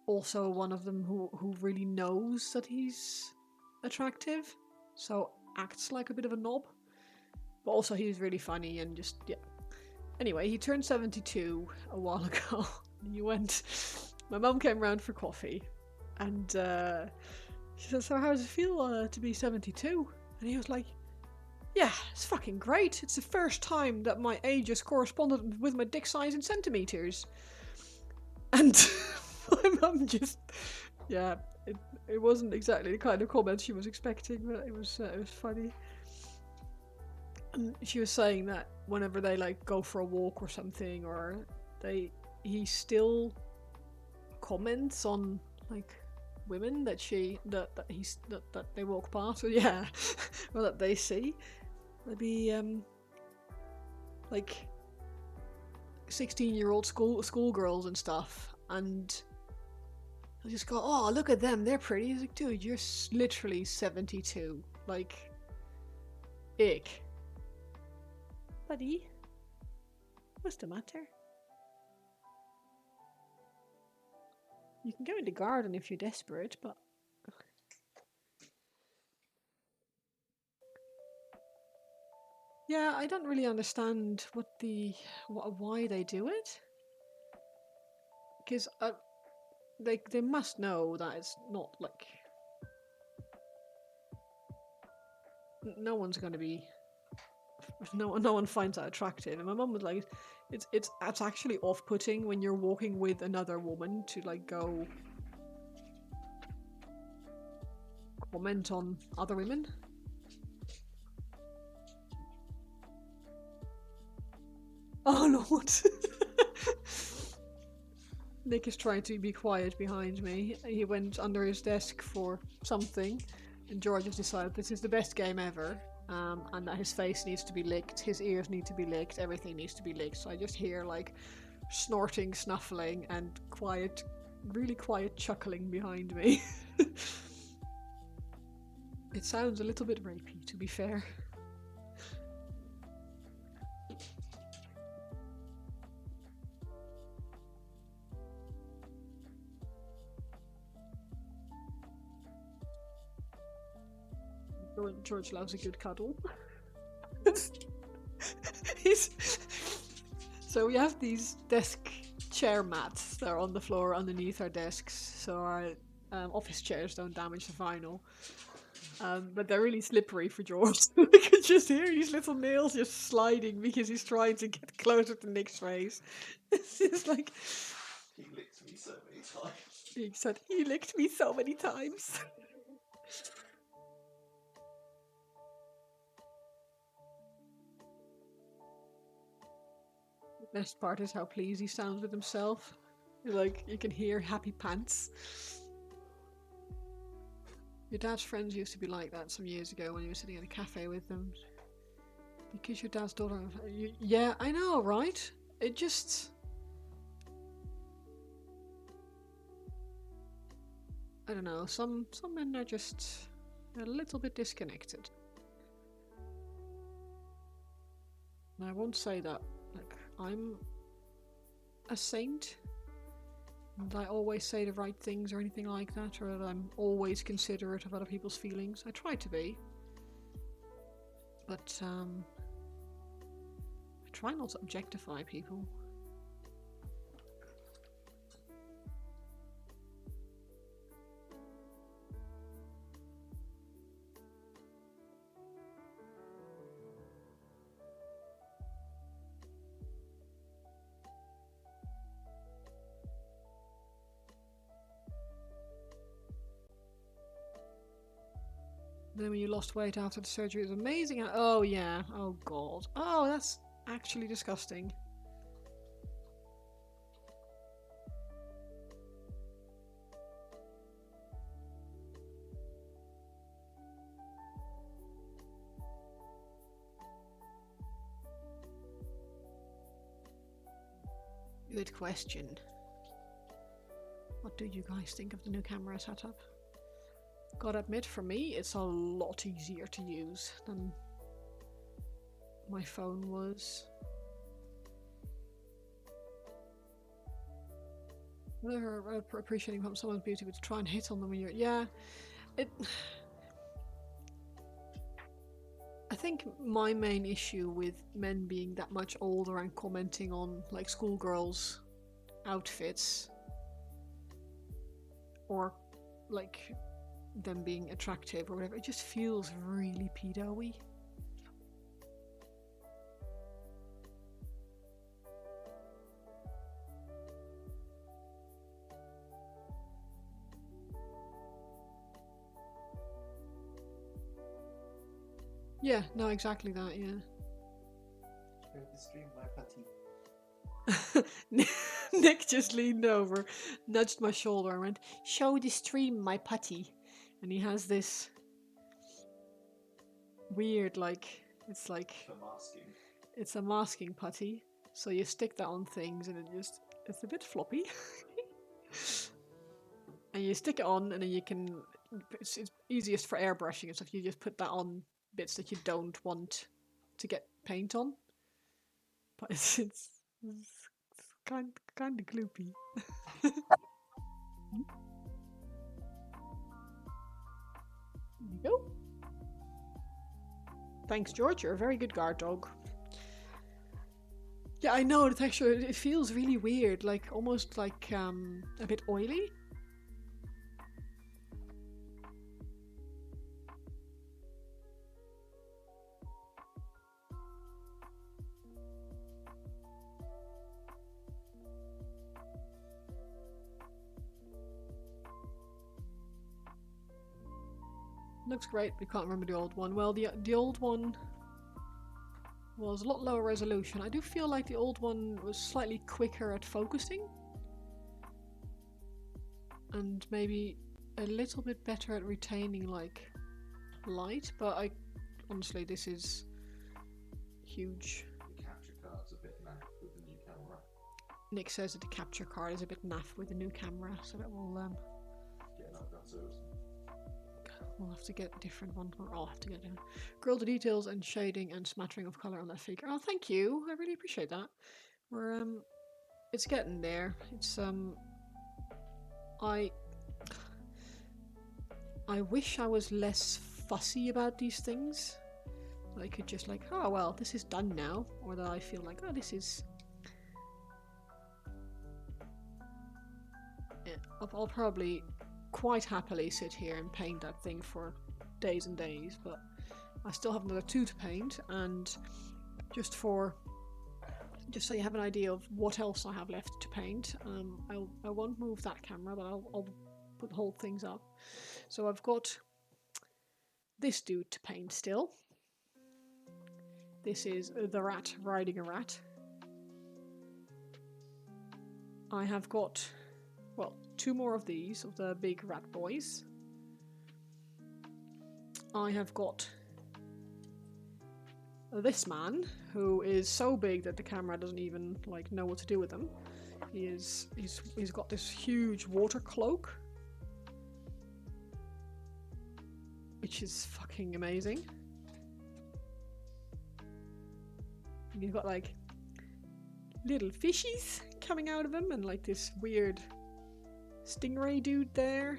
also one of them who really knows that he's attractive, so acts like a bit of a knob. But also he's really funny and just, yeah. Anyway, he turned 72 a while ago. He went. My mum came round for coffee. And she said, so how does it feel to be 72? And he was like, yeah, it's fucking great. It's the first time that my age has corresponded with my dick size in centimeters. And my mum just, yeah, it wasn't exactly the kind of comment she was expecting, but it was funny. And she was saying that whenever they like go for a walk or something, or he still comments on like women that they walk past, or yeah, or that they see. There'd be like 16-year-old schoolgirls and stuff, and I just go, oh, look at them, they're pretty. He's like, dude, you're literally 72. Like, ick. Buddy, what's the matter? You can go in the garden if you're desperate, but... Yeah, I don't really understand why they do it. Because they must know that it's not like... No one's going to be no one finds that attractive. And my mum was like, it's actually off-putting when you're walking with another woman to like go comment on other women. Oh Lord. Nick is trying to be quiet behind me. He went under his desk for something, and George has decided this is the best game ever, and that his face needs to be licked, his ears need to be licked, everything needs to be licked. So I just hear like snorting, snuffling, and quiet, really quiet chuckling behind me. It sounds a little bit rapey, to be fair. George loves a good cuddle. So we have these desk chair mats that are on the floor underneath our desks, so our office chairs don't damage the vinyl. But they're really slippery for George. I could just hear his little nails just sliding because he's trying to get closer to Nick's face. It's just like... He licked me so many times. He said, he licked me so many times. The best part is how pleased he sounds with himself. Like, you can hear happy pants. Your dad's friends used to be like that some years ago when you were sitting in a cafe with them. Because your dad's daughter... Yeah, I know, right? It just... I don't know, some men are just a little bit disconnected. And I won't say that, like, I'm a saint, and I always say the right things or anything like that, or that I'm always considerate of other people's feelings. I try to be. But, I try not to objectify people. Then when you lost weight after the surgery, it was amazing. Oh yeah, oh god. Oh, that's actually disgusting. Good question. What do you guys think of the new camera setup? Gotta admit, for me, it's a lot easier to use than my phone was. They're appreciating someone's beauty, but to try and hit on them when you're... Yeah, it... I think my main issue with men being that much older and commenting on, like, schoolgirls' outfits, or, like, them being attractive or whatever, it just feels really pedo-y. Yeah, no, exactly that, yeah. Show the stream my putty. Nick just leaned over, nudged my shoulder and went, "Show the stream my putty." And he has this weird, like, it's like... For masking. It's a masking putty. So you stick that on things and it's a bit floppy. And you stick it on and then you can... It's easiest for airbrushing and stuff. You just put that on bits that you don't want to get paint on. But it's kind of gloopy. There you go. Thanks, George. You're a very good guard dog. Yeah, I know the texture. It feels really weird, like almost like a bit oily. looks great. We can't remember the old one. Well, the old one was a lot lower resolution. I do feel like the old one was slightly quicker at focusing. And maybe a little bit better at retaining like light, but honestly this is huge. The capture card's a bit naff with the new camera. Nick says that the capture card is a bit naff with the new camera, so that will Getting up that service. we'll have to get a different one, or I'll have to get a grill the details and shading and smattering of colour on that figure. Oh, thank you. I really appreciate that. We're it's getting there. It's I wish I was less fussy about these things. I could just like, oh well, this is done now, or that I feel like, oh, this is. Yeah, I'll probably quite happily sit here and paint that thing for days and days, but I still have another 2 to paint, and just so you have an idea of what else I have left to paint, I won't move that camera, but I'll put the whole things up. So I've got this dude to paint still. This is the rat riding a rat. I have got, well, 2 more of these, of the big rat boys. I have got this man, who is so big that the camera doesn't even like know what to do with him. He's got this huge water cloak, which is fucking amazing. And he's got like little fishies coming out of him, and like this weird stingray dude there.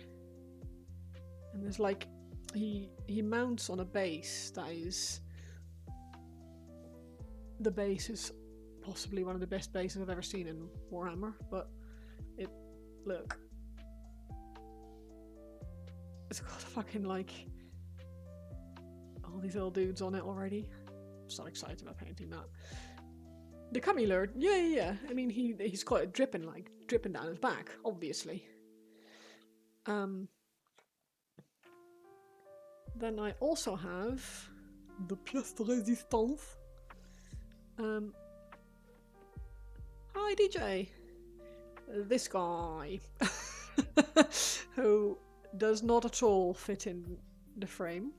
And there's like he mounts on a base that is. The base is possibly one of the best bases I've ever seen in Warhammer, but look. It's got fucking like all these little dudes on it already. I'm so excited about painting that. The cummy lord, yeah. I mean, he's got it dripping down his back, obviously. Then I also have the pièce de résistance. Hi DJ, this guy who does not at all fit in the frame.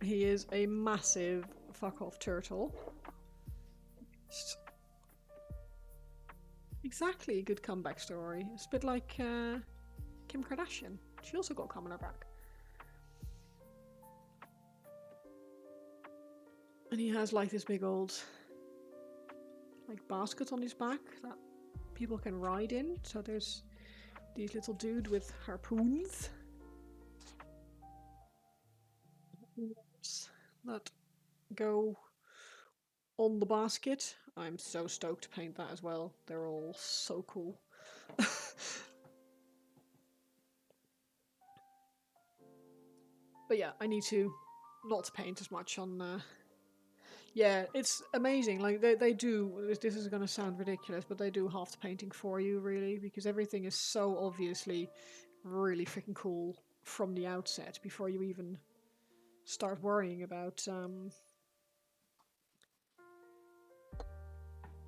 He is a massive fuck off turtle. Exactly, a good comeback story. It's a bit like Kim Kardashian. She also got cum on her back. And he has like this big old like basket on his back that people can ride in. So there's these little dude with harpoons that go on the basket. I'm so stoked to paint that as well. They're all so cool. But yeah, I need to not paint as much on yeah, it's amazing. Like they do. This is going to sound ridiculous, but they do half the painting for you, really, because everything is so obviously really freaking cool from the outset before you even start worrying about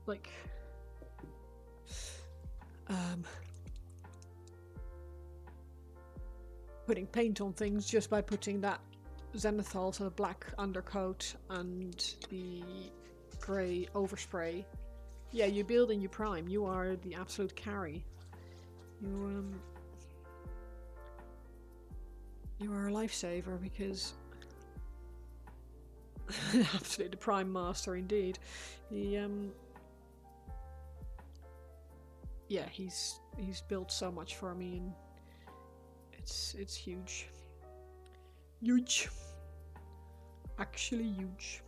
like putting paint on things just by putting that zenithal, so the black undercoat and the grey overspray. Yeah, you build and you prime. You are the absolute carry. You are a lifesaver, because absolutely the prime master indeed. He yeah, he's built so much for me, and it's huge. Huge. Actually huge.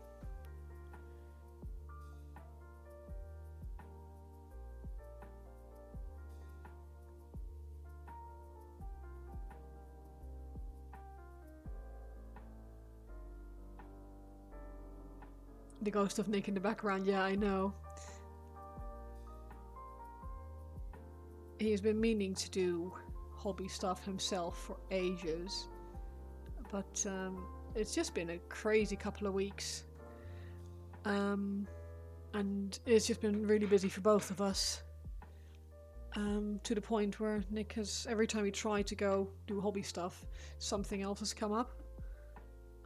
The ghost of Nick in the background, yeah, I know. He's been meaning to do hobby stuff himself for ages. But it's just been a crazy couple of weeks. And it's just been really busy for both of us. To the point where Nick has, every time we try to go do hobby stuff, something else has come up.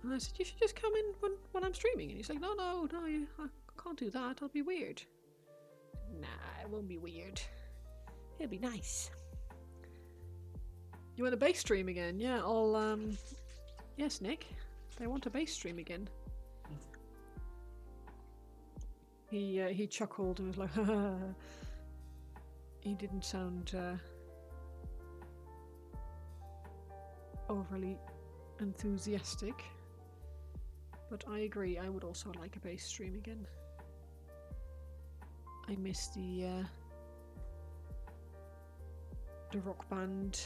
And I said, you should just come in when I'm streaming. And he's like, no, I can't do that. It'll be weird. Nah, it won't be weird. It'll be nice. You want a base stream again? Yeah, I'll, yes, Nick. I want a base stream again. He chuckled and was like, he didn't sound overly enthusiastic. But I agree, I would also like a base stream again. I miss the rock band.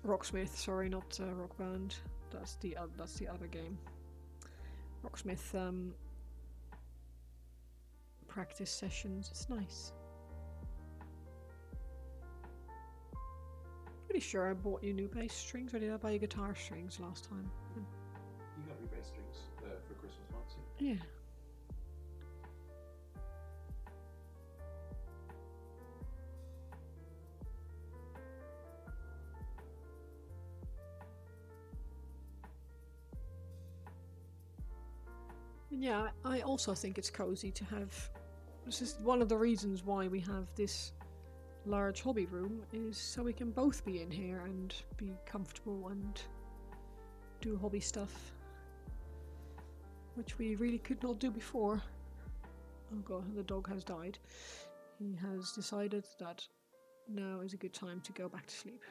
Rocksmith, sorry, not rock band. That's the other game. Rocksmith practice sessions. It's nice. Pretty sure I bought you new bass strings, or did I buy you guitar strings last time? You got me bass strings for Christmas once. Yeah. Yeah, I also think it's cozy to have. This is one of the reasons why we have this large hobby room, is so we can both be in here and be comfortable and do hobby stuff, which we really could not do before. Oh god, the dog has died. He has decided that now is a good time to go back to sleep.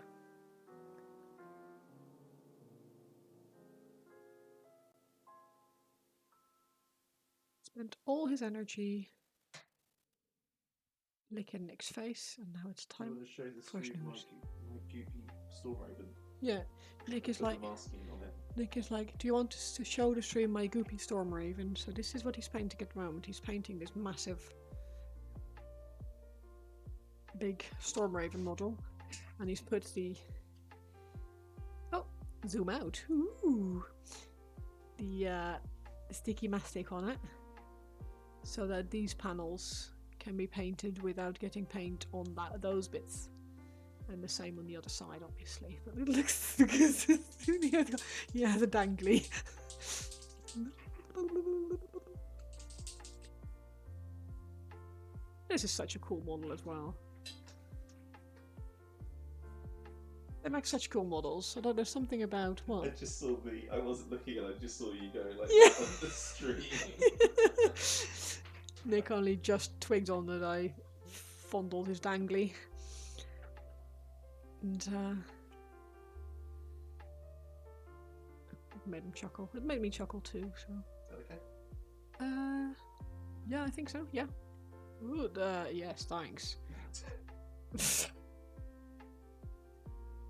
Spent all his energy licking Nick's face, and now it's time for snooze. My goopy storm raven. Yeah, Nick is like, do you want us to show the stream my goopy storm raven? So this is what he's painting at the moment. He's painting this massive, big storm raven model, and he's put the zoom out. Ooh, the sticky mastic on it, so that these panels can be painted without getting paint on those bits. And the same on the other side, obviously. But it looks yeah, the dangly. This is such a cool model as well. They make such cool models. Although there's something about what? I just saw I wasn't looking and I just saw you go like Yeah. on the stream. Nick only just twigged on that I fondled his dangly. And it made him chuckle. It made me chuckle too, so. Is that okay? Yeah, I think so, yeah. Ooh, yes, thanks.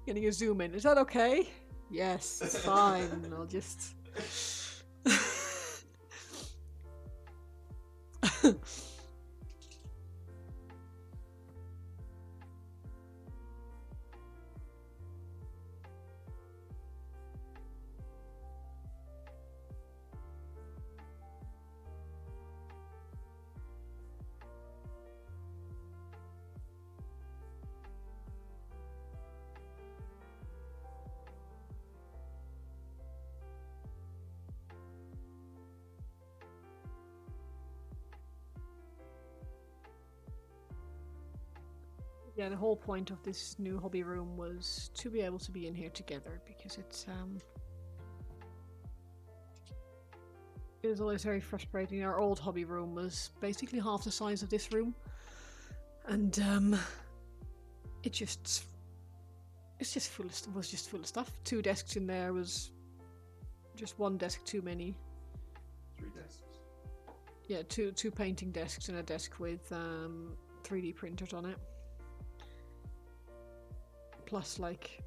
Getting a zoom in. Is that okay? Yes, it's fine. I'll just... Yeah, the whole point of this new hobby room was to be able to be in here together, because it was always very frustrating. Our old hobby room was basically half the size of this room, and it was just full of stuff. 2 desks in there was just 1 desk too many. 3 desks. Yeah, two painting desks and a desk with 3D printers on it. Plus, like,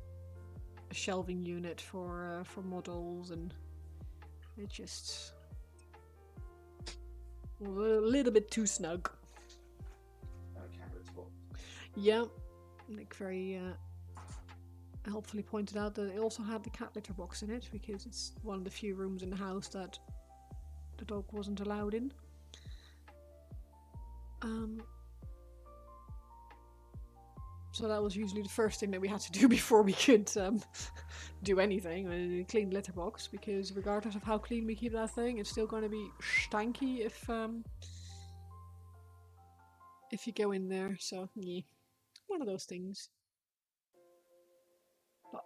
a shelving unit for models, and it just a little bit too snug. And a camera spot. Yeah, like very helpfully pointed out that it also had the cat litter box in it because it's one of the few rooms in the house that the dog wasn't allowed in. So that was usually the first thing that we had to do before we could do anything, clean the litter box, because regardless of how clean we keep that thing, it's still going to be stanky if you go in there. So yeah, one of those things. But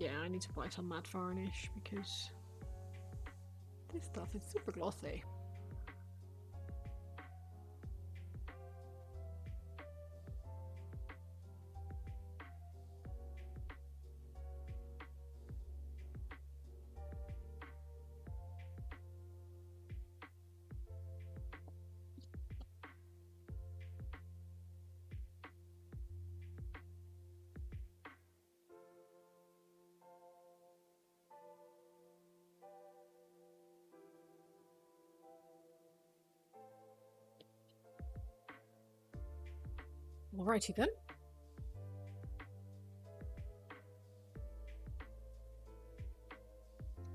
yeah, I need to buy some matte varnish because this stuff is super glossy. Alrighty then.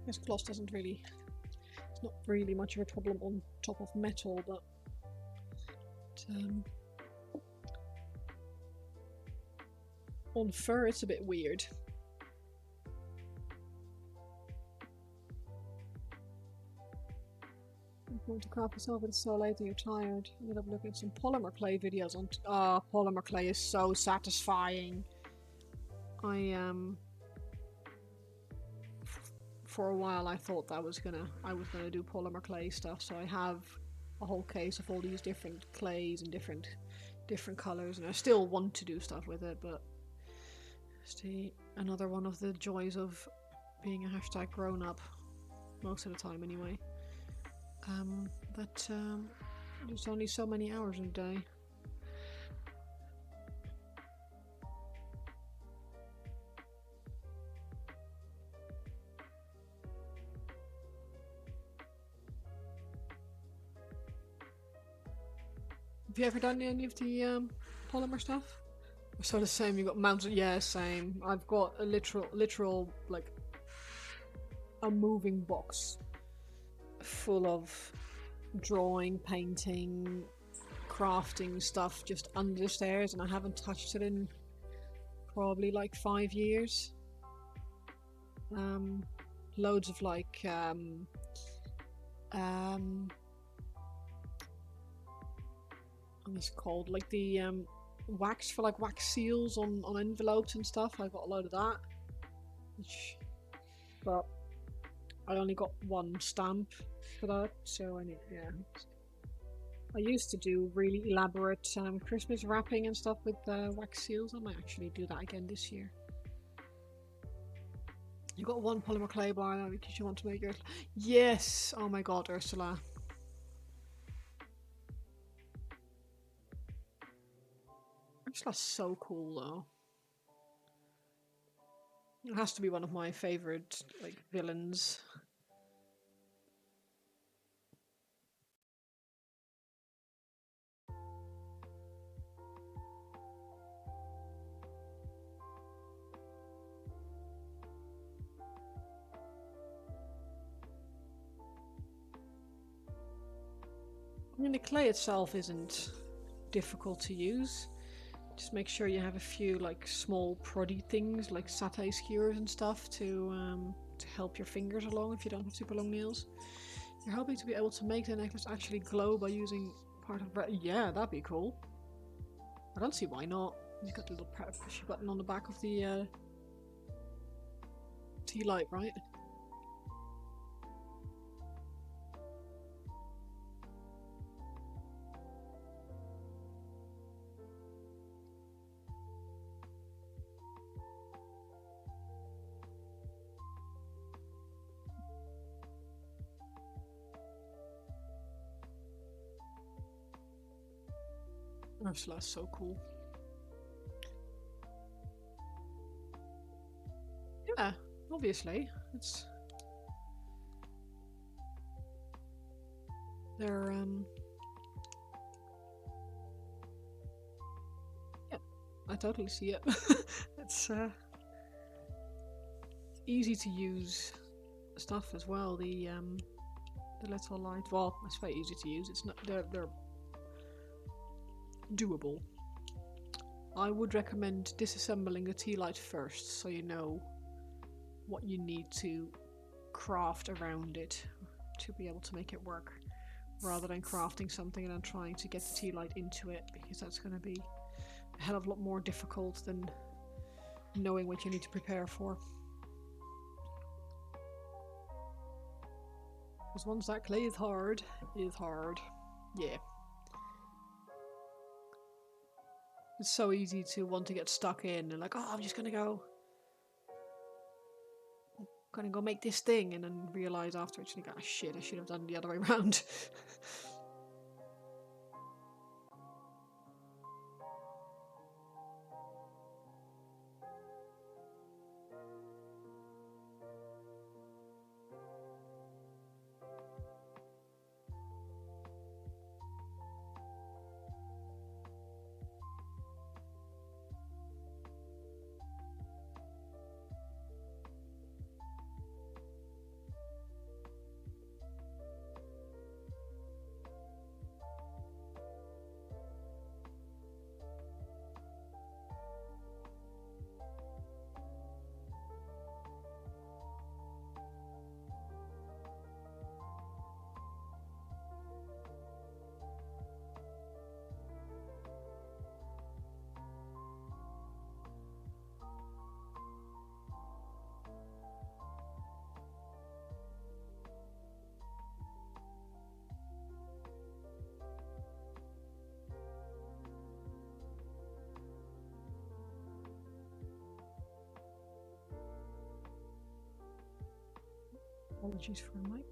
This gloss doesn't really, it's not really much of a problem on top of metal, but on fur it's a bit weird. I'm going to crap myself, it's so late and you're tired. I ended up looking at some polymer clay videos on polymer clay is so satisfying. For a while I thought I was gonna do polymer clay stuff, so I have a whole case of all these different clays and different colors, and I still want to do stuff with it, but it's another one of the joys of being a hashtag grown up, most of the time anyway. There's only so many hours in a day. Have you ever done any of the polymer stuff? So the same, you got mounted, yeah, same. I've got a literal like a moving box full of drawing, painting, crafting stuff just under the stairs, and I haven't touched it in probably like 5 years. Loads of like what's it called, like the wax for like wax seals on envelopes and stuff. I got a load of that, but I only got one stamp for that, so I need, yeah. I used to do really elaborate Christmas wrapping and stuff with wax seals. I might actually do that again this year. You got one polymer clay bar now because you want to make yours. Yes! Oh my god, Ursula. Ursula's so cool though. It has to be one of my favorite like villains. I mean, the clay itself isn't difficult to use. Just make sure you have a few like small proddy things like satay skewers and stuff to help your fingers along if you don't have super long nails. You're hoping to be able to make the necklace actually glow by using part of yeah, that'd be cool. I don't see why not. You've got the little pushy button on the back of the Tea light, right? Ursula's so cool. Yeah, obviously. It's they're yeah, I totally see it. It's easy to use stuff as well. The little light. Well, it's very easy to use. It's not they're doable. I would recommend disassembling the tea light first, so you know what you need to craft around it to be able to make it work, rather than crafting something and then trying to get the tea light into it, because that's going to be a hell of a lot more difficult than knowing what you need to prepare for. Because once that clay is hard, yeah. It's so easy to want to get stuck in and like, oh, I'm just gonna go make this thing, and then realize afterwards, like, oh shit, I should have done the other way around. Apologies for a mic.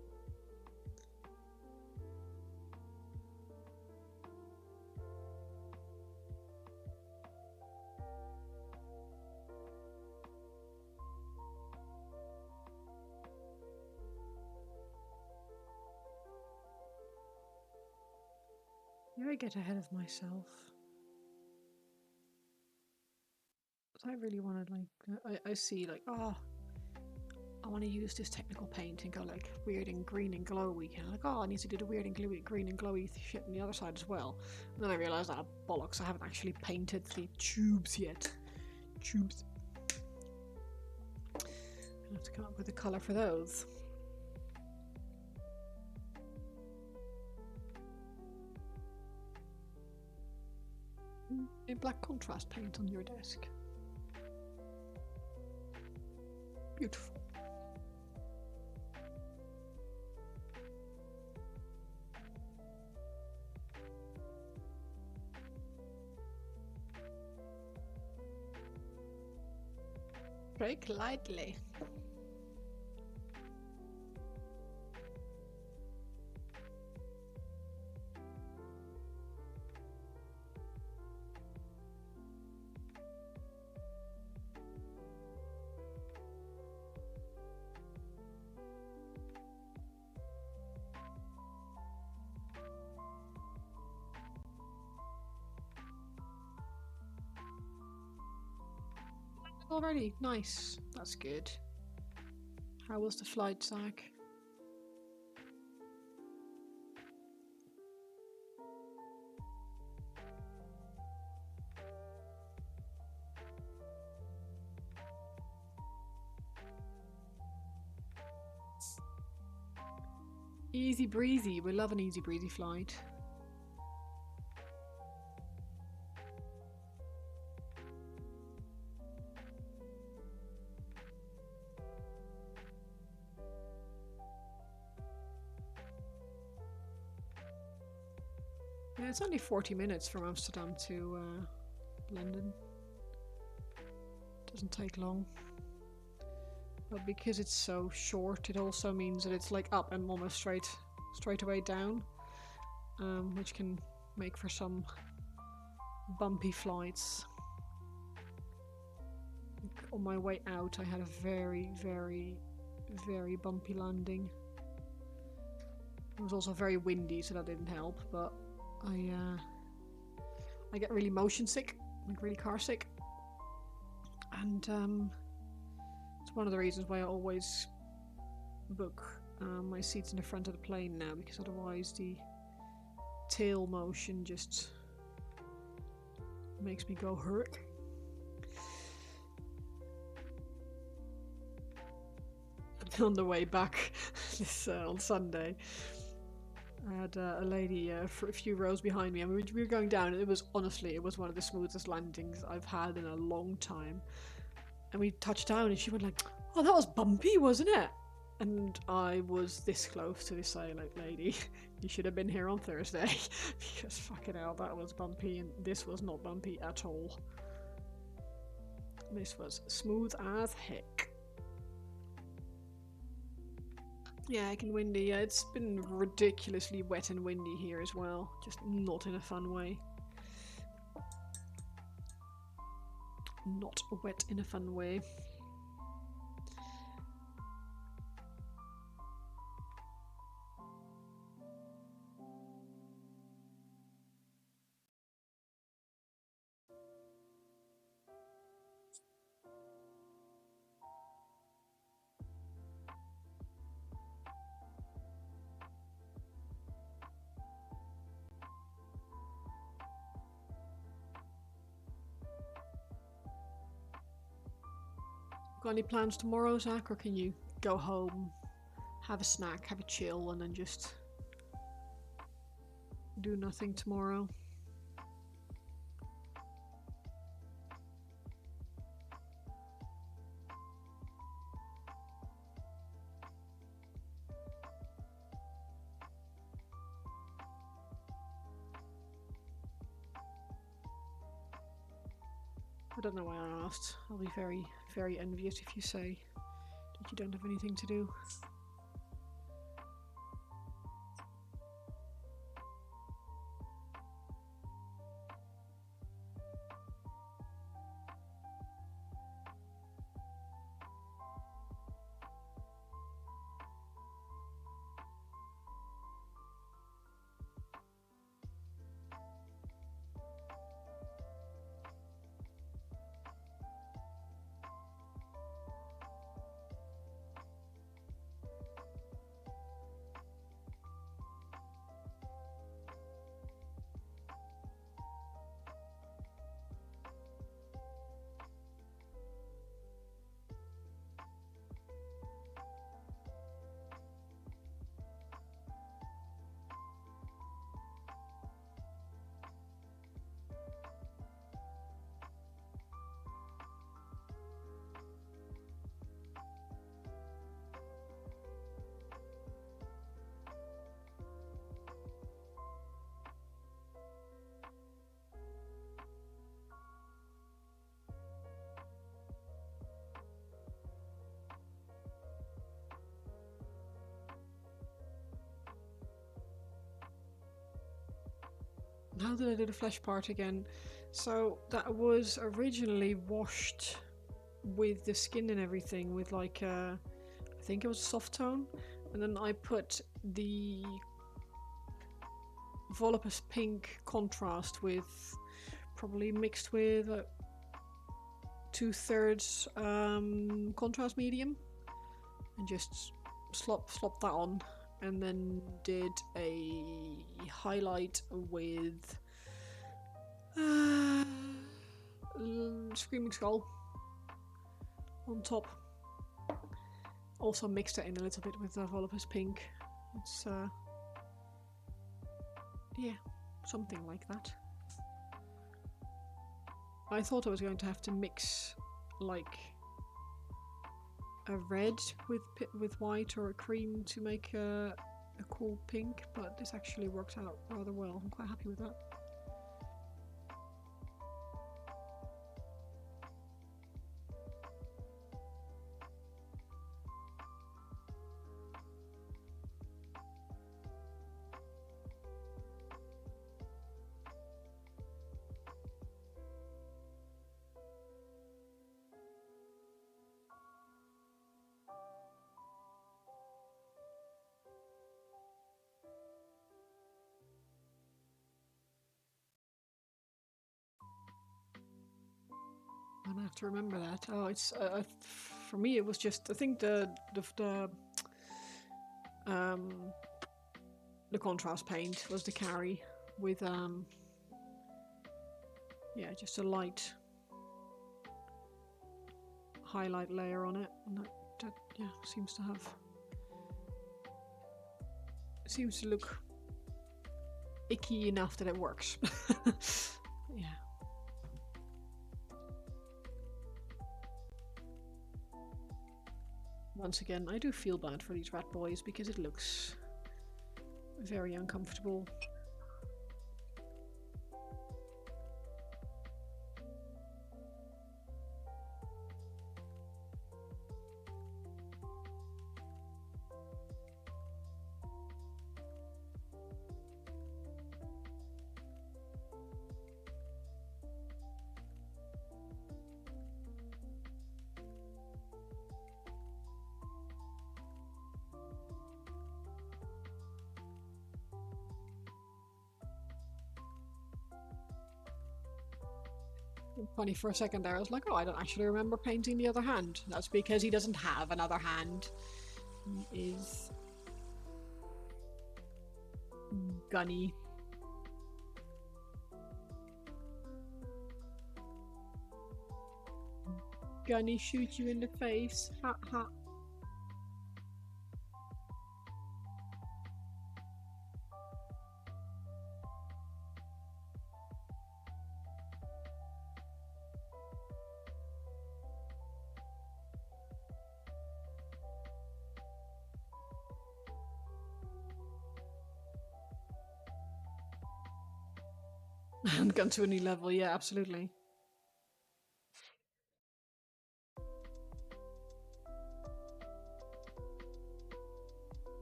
Here I get ahead of myself. But I really want to, like, I see, like, oh, I want to use this technical paint and go, like, weird and green and glowy. And I'm like, oh, I need to do the weird and glowy, green and glowy shit on the other side as well. And then I realised that, bollocks, I haven't actually painted the tubes yet. Tubes. I have to come up with a colour for those. A black contrast paint on your desk. Beautiful. Break lightly. Already, nice. That's good. How was the flight, Zach? Easy breezy. We love an easy breezy flight. Yeah, it's only 40 minutes from Amsterdam to London. Doesn't take long. But because it's so short, it also means that it's like up and almost straight away down, which can make for some bumpy flights. On my way out, I had a very, very, very bumpy landing. It was also very windy, so that didn't help. But I get really motion sick, like really car sick, and it's one of the reasons why I always book my seats in the front of the plane now, because otherwise the tail motion just makes me go hurt. On the way back this on Sunday, I had a lady for a few rows behind me, and we were going down, and it was one of the smoothest landings I've had in a long time. And we touched down, and she went like, "Oh, that was bumpy, wasn't it?" And I was this close to say, like, "Lady, you should have been here on Thursday," because fucking hell, that was bumpy, and this was not bumpy at all. This was smooth as heck. Yeah, it can windy. Yeah, it's been ridiculously wet and windy here as well, just not in a fun way. Not wet in a fun way. Got any plans tomorrow, Zach, or can you go home, have a snack, have a chill, and then just do nothing tomorrow? I don't know why I asked. I'll be very, very envious if you say that you don't have anything to do. How did I do the flesh part again? So that was originally washed with the skin and everything with like I think it was a soft tone, and then I put the Volupus pink contrast with probably mixed with 2/3 contrast medium, and just slop that on, and then did a highlight with Screaming Skull on top. Also mixed it in a little bit with Volupus pink. It's yeah, something like that. I thought I was going to have to mix like a red with white or a cream to make a a cool pink, but this actually works out rather well. I'm quite happy with that. I have to remember that. Oh, it's for me. It was just I think the contrast paint was the carry with yeah, just a light highlight layer on it, and that yeah seems to look icky enough that it works. Yeah. Once again, I do feel bad for these rat boys because it looks very uncomfortable. Funny for a second there, I was like, oh, I don't actually remember painting the other hand. That's because he doesn't have another hand. He is gunny. Gunny shoot you in the face. Ha ha. And gone to a new level, yeah, absolutely.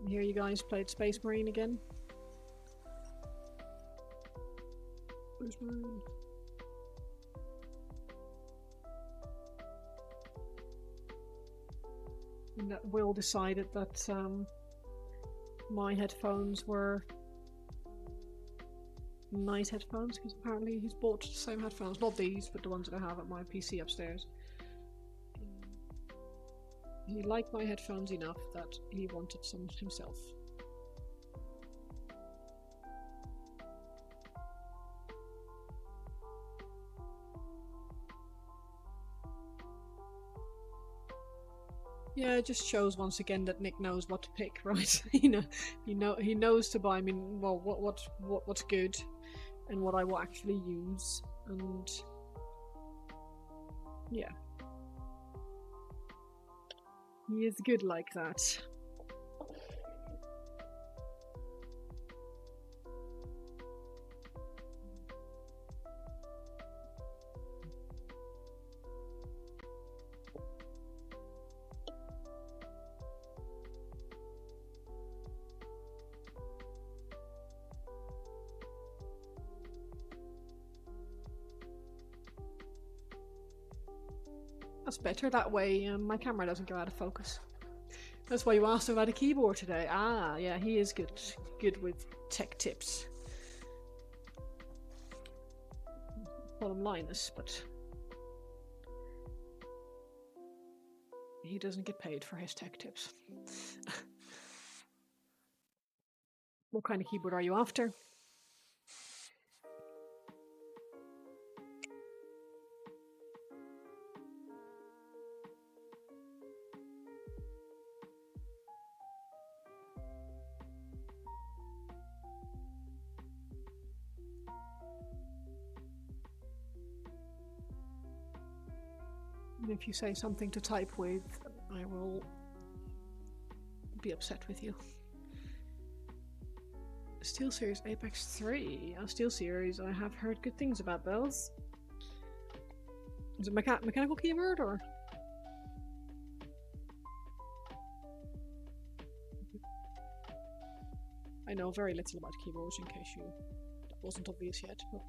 Here you guys played Space Marine again. Space Marine. And that Will decided that my headphones were nice headphones because apparently he's bought the same headphones, not these, but the ones that I have at my PC upstairs. He liked my headphones enough that he wanted some himself. Yeah, it just shows once again that Nick knows what to pick, right? He knows to buy me. Well, what's good, and what I will actually use, and yeah, he is good like that. That's better. That way, my camera doesn't go out of focus. That's why you asked about a keyboard today. Ah, yeah, he is good with tech tips. Call him Linus, but he doesn't get paid for his tech tips. What kind of keyboard are you after? If you say something to type with, I will be upset with you. SteelSeries Apex 3. SteelSeries, I have heard good things about those. Is it mechanical keyboard or? I know very little about keyboards in case that wasn't obvious yet. But...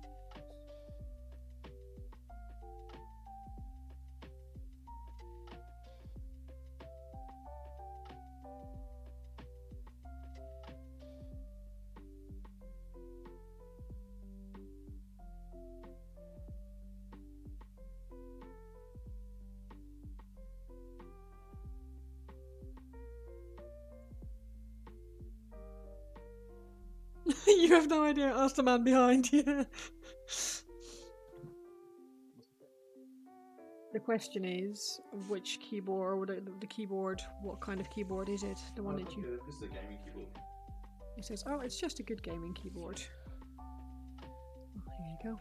You have no idea. Ask the man behind you. The question is, which keyboard, or the keyboard, what kind of keyboard is it? The one that you... This is a gaming keyboard. He says, oh, it's just a good gaming keyboard. Oh, here you go.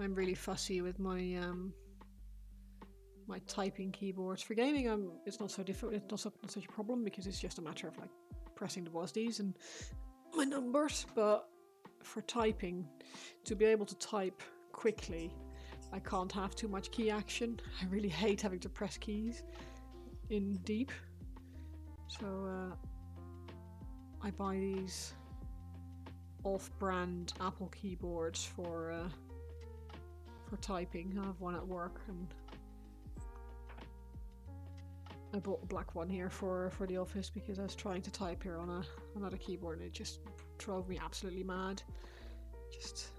I'm really fussy with my my typing keyboards. For gaming, it's not so difficult. It's not such a problem because it's just a matter of like pressing the WASDs and my numbers. But for typing, to be able to type quickly, I can't have too much key action. I really hate having to press keys in deep. So I buy these off-brand Apple keyboards for typing. I have one at work, and I bought a black one here for the office because I was trying to type here on another keyboard and it just drove me absolutely mad. Just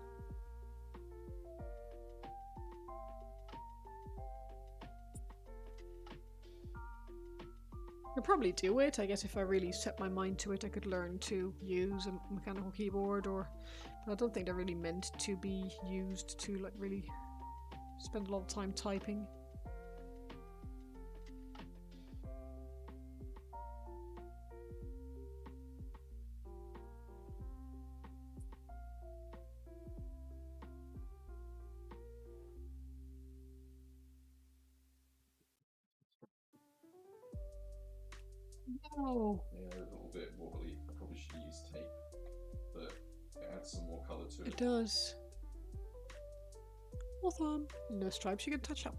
I could probably do it. I guess if I really set my mind to it, I could learn to use a mechanical keyboard, but I don't think they're really meant to be used to like really spend a lot of time typing. No. Yeah, a little bit wobbly. I probably should use tape, but it adds some more colour to it. It does. Awesome. No stripes you can touch up.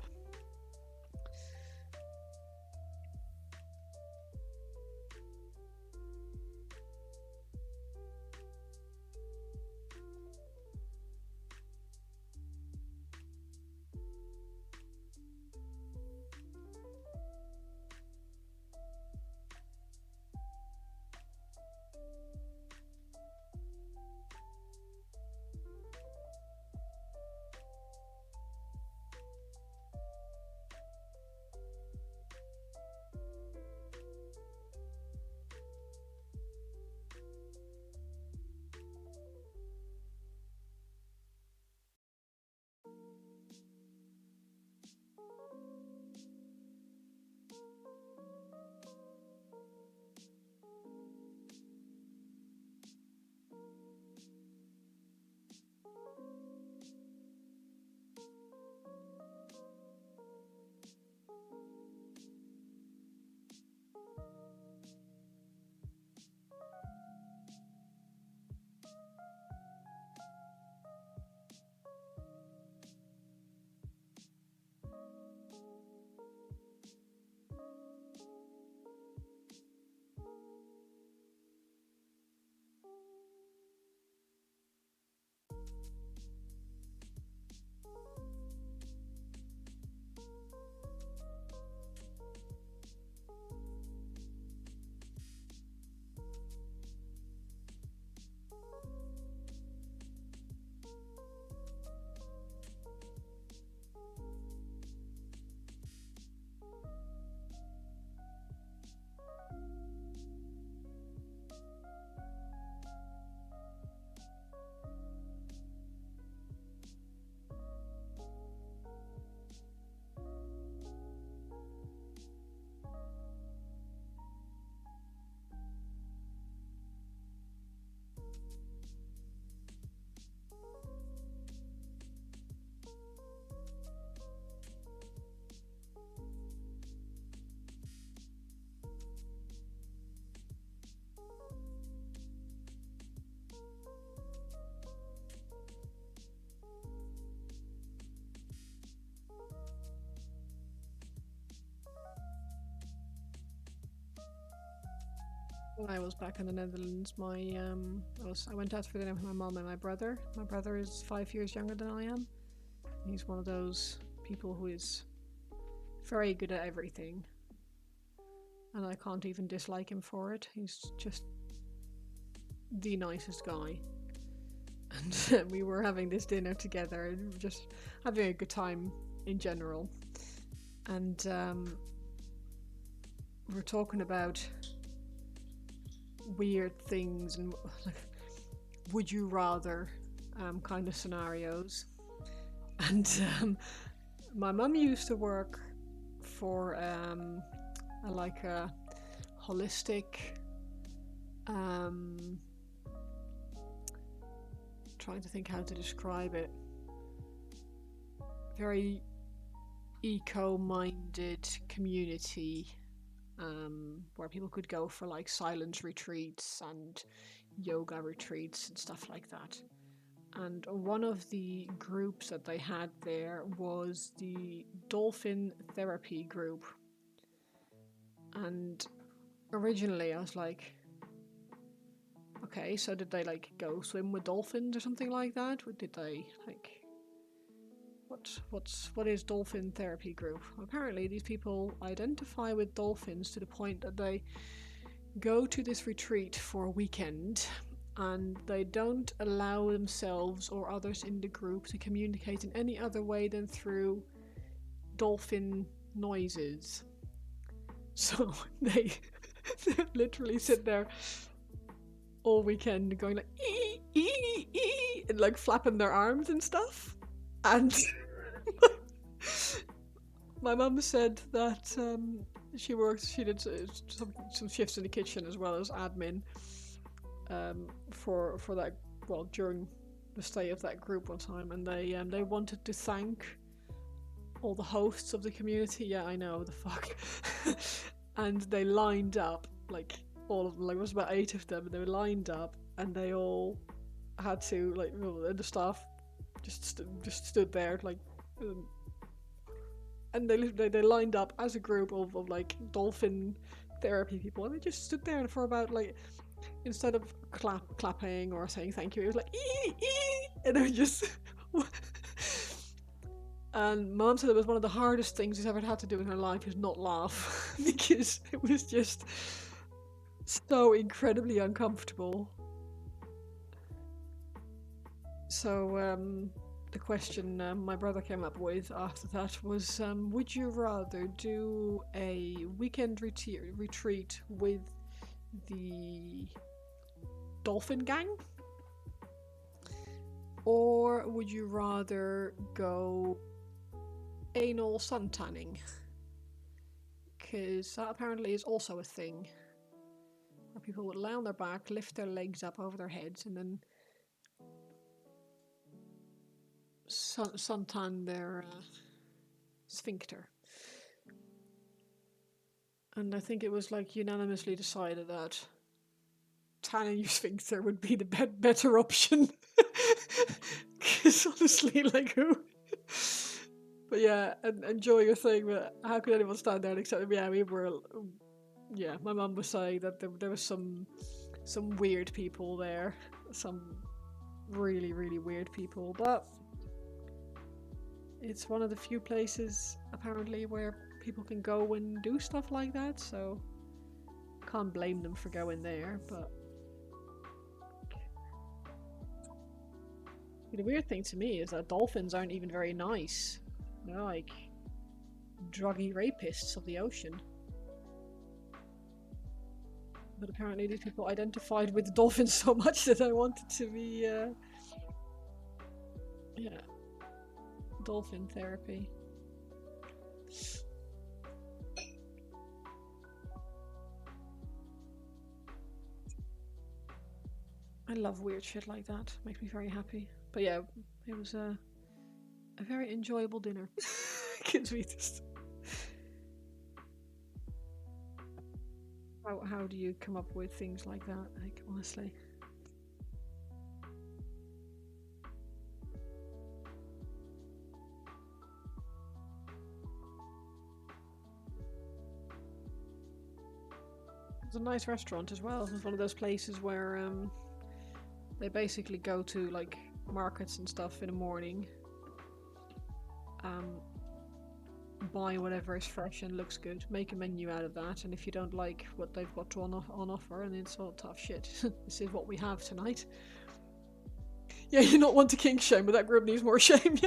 when I was back in the Netherlands, I went out for dinner with my mom and my brother. My brother is 5 years younger than I am. He's one of those people who is very good at everything, and I can't even dislike him for it. He's just the nicest guy. And we were having this dinner together and just having a good time in general. And we're talking about weird things and like would you rather kind of scenarios. And my mum used to work for like a holistic trying to think how to describe it, very eco-minded community where people could go for like silence retreats and yoga retreats and stuff like that. And one of the groups that they had there was the dolphin therapy group. And originally I was like, okay, so did they like go swim with dolphins or something like that? Or did they like what is dolphin therapy group? Apparently these people identify with dolphins to the point that they go to this retreat for a weekend and they don't allow themselves or others in the group to communicate in any other way than through dolphin noises. So they literally sit there all weekend going like ee, ee, ee, and like flapping their arms and stuff. And my mum said that she did some shifts in the kitchen as well as admin for that, well, during the stay of that group one time, and they wanted to thank all the hosts of the community. Yeah, I know, the fuck. And they lined up, like all of them, like there was about 8 of them, and they were lined up and they all had to like, the staff just stood there like and they lined up as a group of like dolphin therapy people, and they just stood there for about like, instead of clapping or saying thank you, it was like ee, ee, and they were just and Mom said it was one of the hardest things she's ever had to do in her life is not laugh because it was just so incredibly uncomfortable. So the question my brother came up with after that was, would you rather do a weekend retreat with the dolphin gang, or would you rather go anal suntanning? Because that apparently is also a thing, where people would lay on their back, lift their legs up over their heads, and then suntan their sphincter. And I think it was like unanimously decided that tanning your sphincter would be the better option. Because honestly, like who? But yeah, enjoy your thing. But how could anyone stand there except yeah, we were. Yeah, my mum was saying that there was some weird people there, some really weird people, but it's one of the few places apparently where people can go and do stuff like that, so can't blame them for going there. But the weird thing to me is that dolphins aren't even very nice. They're like druggy rapists of the ocean. But apparently these people identified with the dolphins so much that I wanted to be yeah, dolphin therapy. I love weird shit like that. Makes me very happy. But yeah, it was a very enjoyable dinner. Gives me just. How do you come up with things like that? Like honestly. It's a nice restaurant as well. It's one of those places where they basically go to like markets and stuff in the morning. Buy whatever is fresh and looks good, make a menu out of that, and if you don't like what they've got on offer, and it's all tough shit. This is what we have tonight. Yeah, you're not one to kink shame, but that group needs more shame.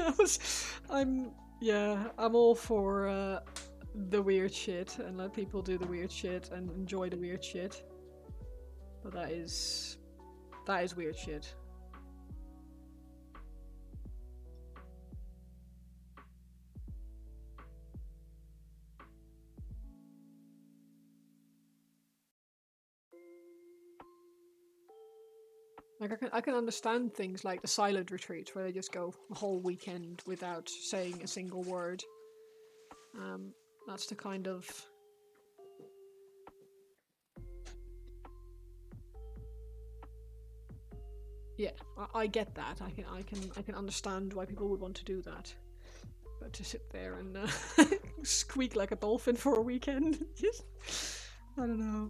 Yeah, I'm all for the weird shit and let people do the weird shit and enjoy the weird shit. But that is weird shit. Like I can understand things like the silent retreats where they just go a whole weekend without saying a single word. That's the kind of yeah. I get that. I can understand why people would want to do that. But to sit there and squeak like a dolphin for a weekend, just I don't know.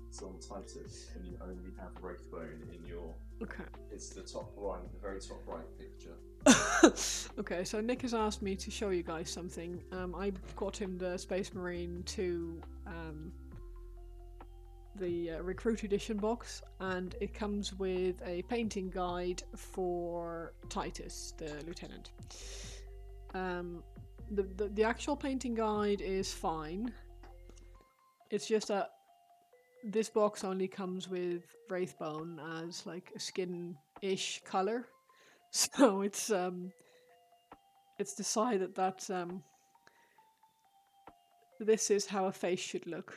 It's on Titus, and you only have Wraithbone in your. Okay. It's the top right, the very top right picture. Okay, so Nick has asked me to show you guys something. I got him the Space Marine 2 the Recruit Edition box, and it comes with a painting guide for Titus, the lieutenant. The actual painting guide is fine. It's just that this box only comes with Wraithbone as like a skin-ish color, so it's decided that this is how a face should look.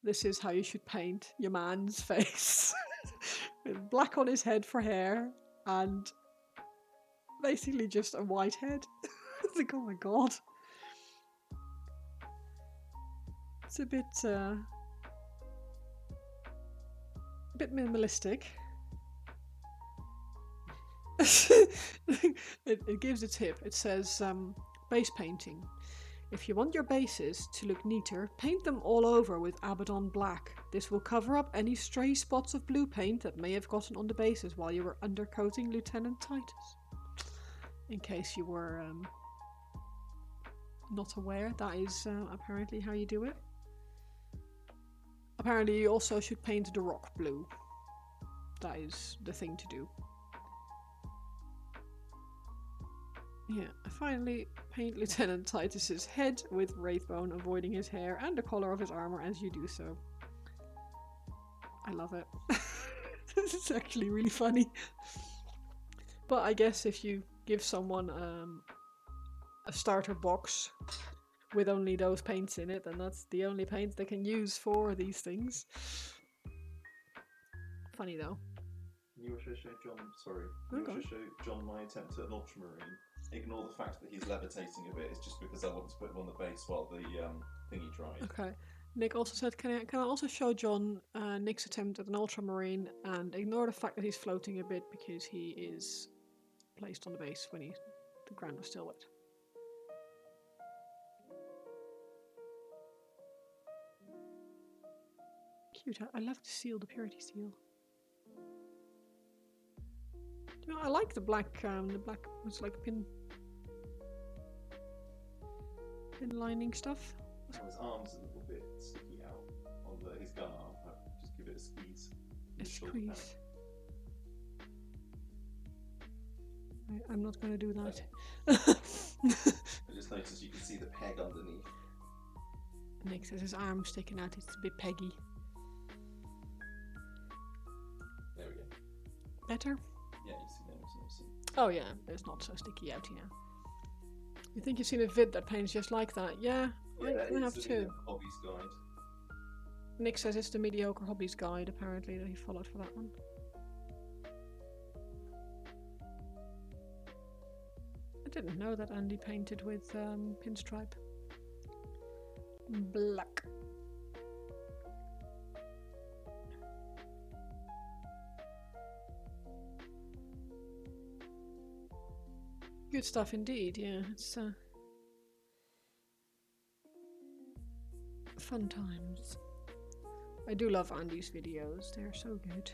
This is how you should paint your man's face. With black on his head for hair, and basically just a white head. It's like, oh my god. It's a bit minimalistic. It gives a tip. It says base painting. If you want your bases to look neater, paint them all over with Abaddon black. This will cover up any stray spots of blue paint that may have gotten on the bases while you were undercoating Lieutenant Titus. In case you were not aware, that is apparently how you do it. Apparently you also should paint the rock blue. That is the thing to do. Yeah, finally paint Lieutenant Titus's head with Wraithbone, avoiding his hair and the color of his armor as you do so. I love it. This is actually really funny. But I guess if you give someone a starter box with only those paints in it, then that's the only paints they can use for these things. Funny though. You wish I showed John, sorry, you wish I showed John my attempt at an Ultramarine. Ignore the fact that he's levitating a bit, it's just because I wanted to put him on the base while the thingy dried. Okay. Nick also said, can I also show John Nick's attempt at an Ultramarine, and ignore the fact that he's floating a bit because he is placed on the base when the ground was still wet. Cute. I love the seal, the purity seal. You know, I like the black was like pin lining stuff. His arm's a little bit sticky out on his gun arm. Just give it a squeeze. A squeeze. I'm not going to do that. I just noticed you can see the peg underneath. Nick says his arm sticking out. It's a bit peggy. There we go. Better? Yeah, you see there. Oh yeah, it's not so sticky out here. You think you've seen a vid that paints just like that? Yeah, I have too. Hobbies guide. Nick says it's the Mediocre Hobbies guide, apparently, that he followed for that one. I didn't know that Andy painted with pinstripe. Black. good stuff indeed. Yeah, it's fun times. I do love Andy's videos. They're so good.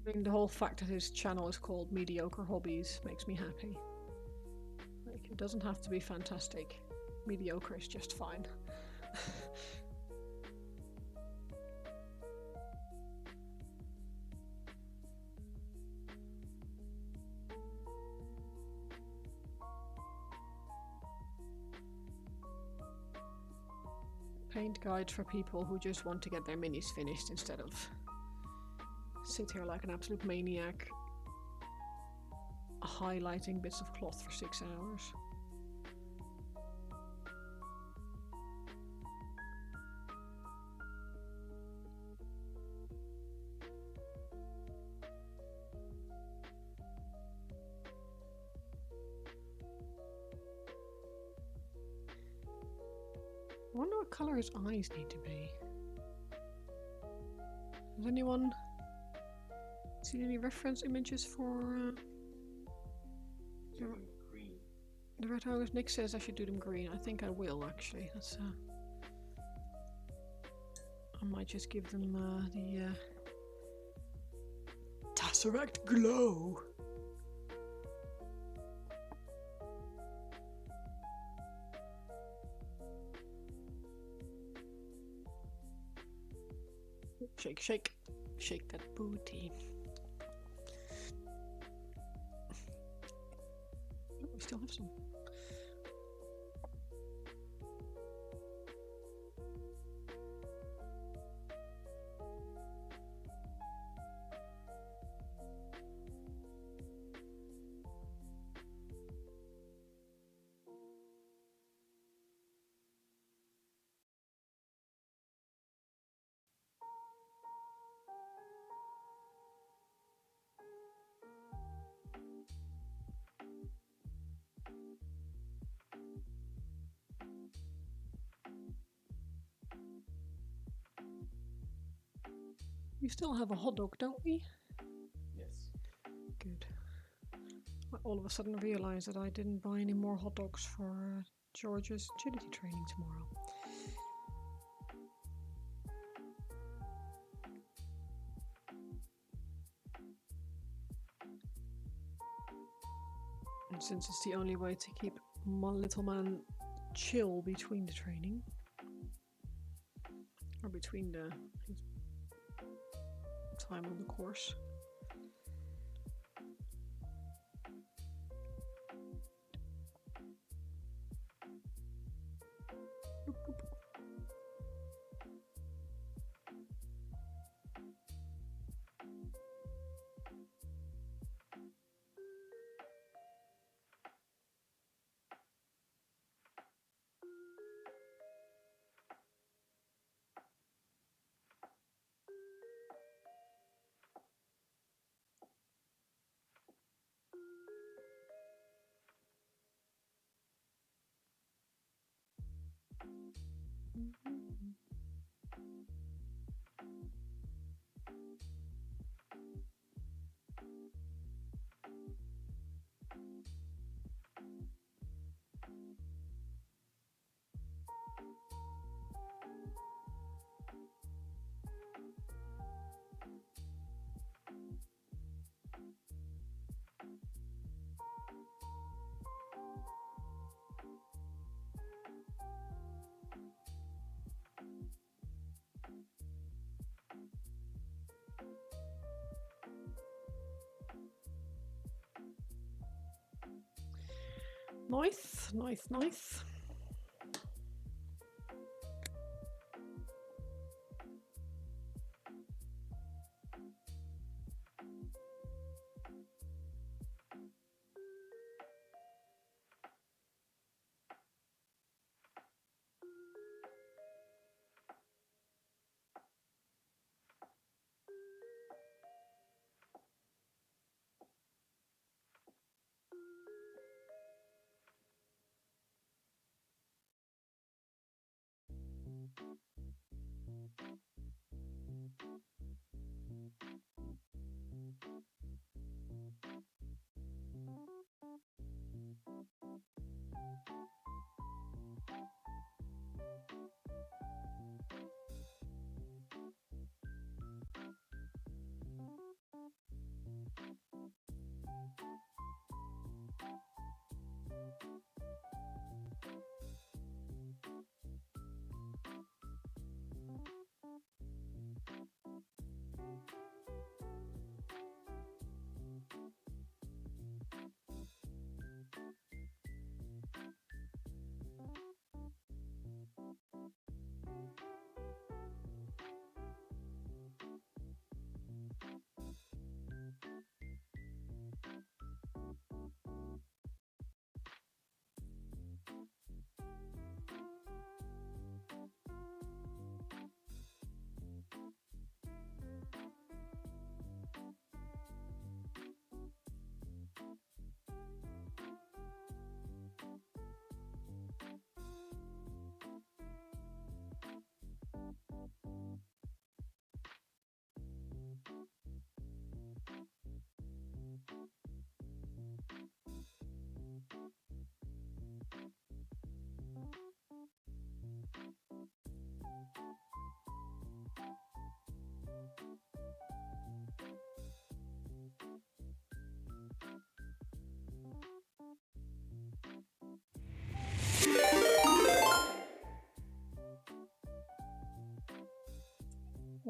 I mean, the whole fact that his channel is called Mediocre Hobbies makes me happy. Like, it doesn't have to be fantastic. Mediocre is just fine. Paint guides for people who just want to get their minis finished instead of sit here like an absolute maniac highlighting bits of cloth for 6 hours. I wonder what colour his eyes need to be. Has anyone seen any reference images for green? The red eyes? Nick says I should do them green. I think I will actually. That's I might just give them the Tesseract glow. Shake, shake, shake that booty. Oh, we still have some. We still have a hot dog, don't we? Yes. Good. I all of a sudden realised that I didn't buy any more hot dogs for George's agility training tomorrow. And since it's the only way to keep my little man chill between the training, or between the time on the course. Nice, nice, nice.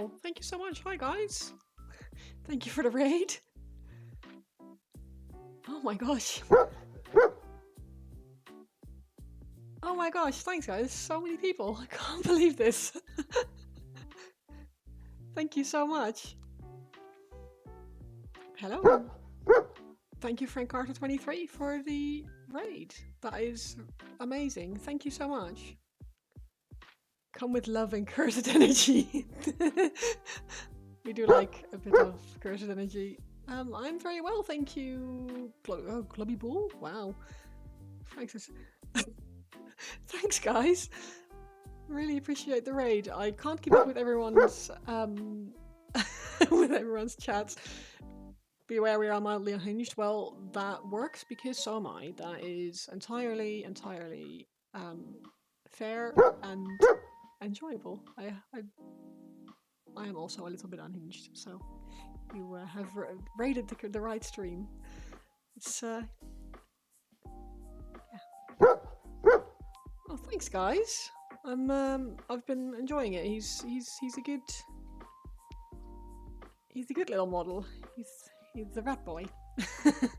wonderful. Thank you so much. Hi, guys. Thank you for the raid. Oh my gosh. Oh my gosh, thanks guys. So many people. I can't believe this. Thank you so much. Hello. Thank you, Frank Carter 23, for the raid. That is amazing. Thank you so much. Come with love and cursed energy. We do like a bit of cursed energy. I'm very well, thank you. Clubby Bull? Wow. Thanks. Thanks, guys. Really appreciate the raid. I can't keep up with everyone's with everyone's chats. Beware, we are mildly unhinged. Well, that works because so am I. That is entirely fair and enjoyable. I am also a little bit unhinged, so you have raided the right stream. It's yeah. Oh, thanks, guys. I've been enjoying it. He's a good little model. He's the rat boy. I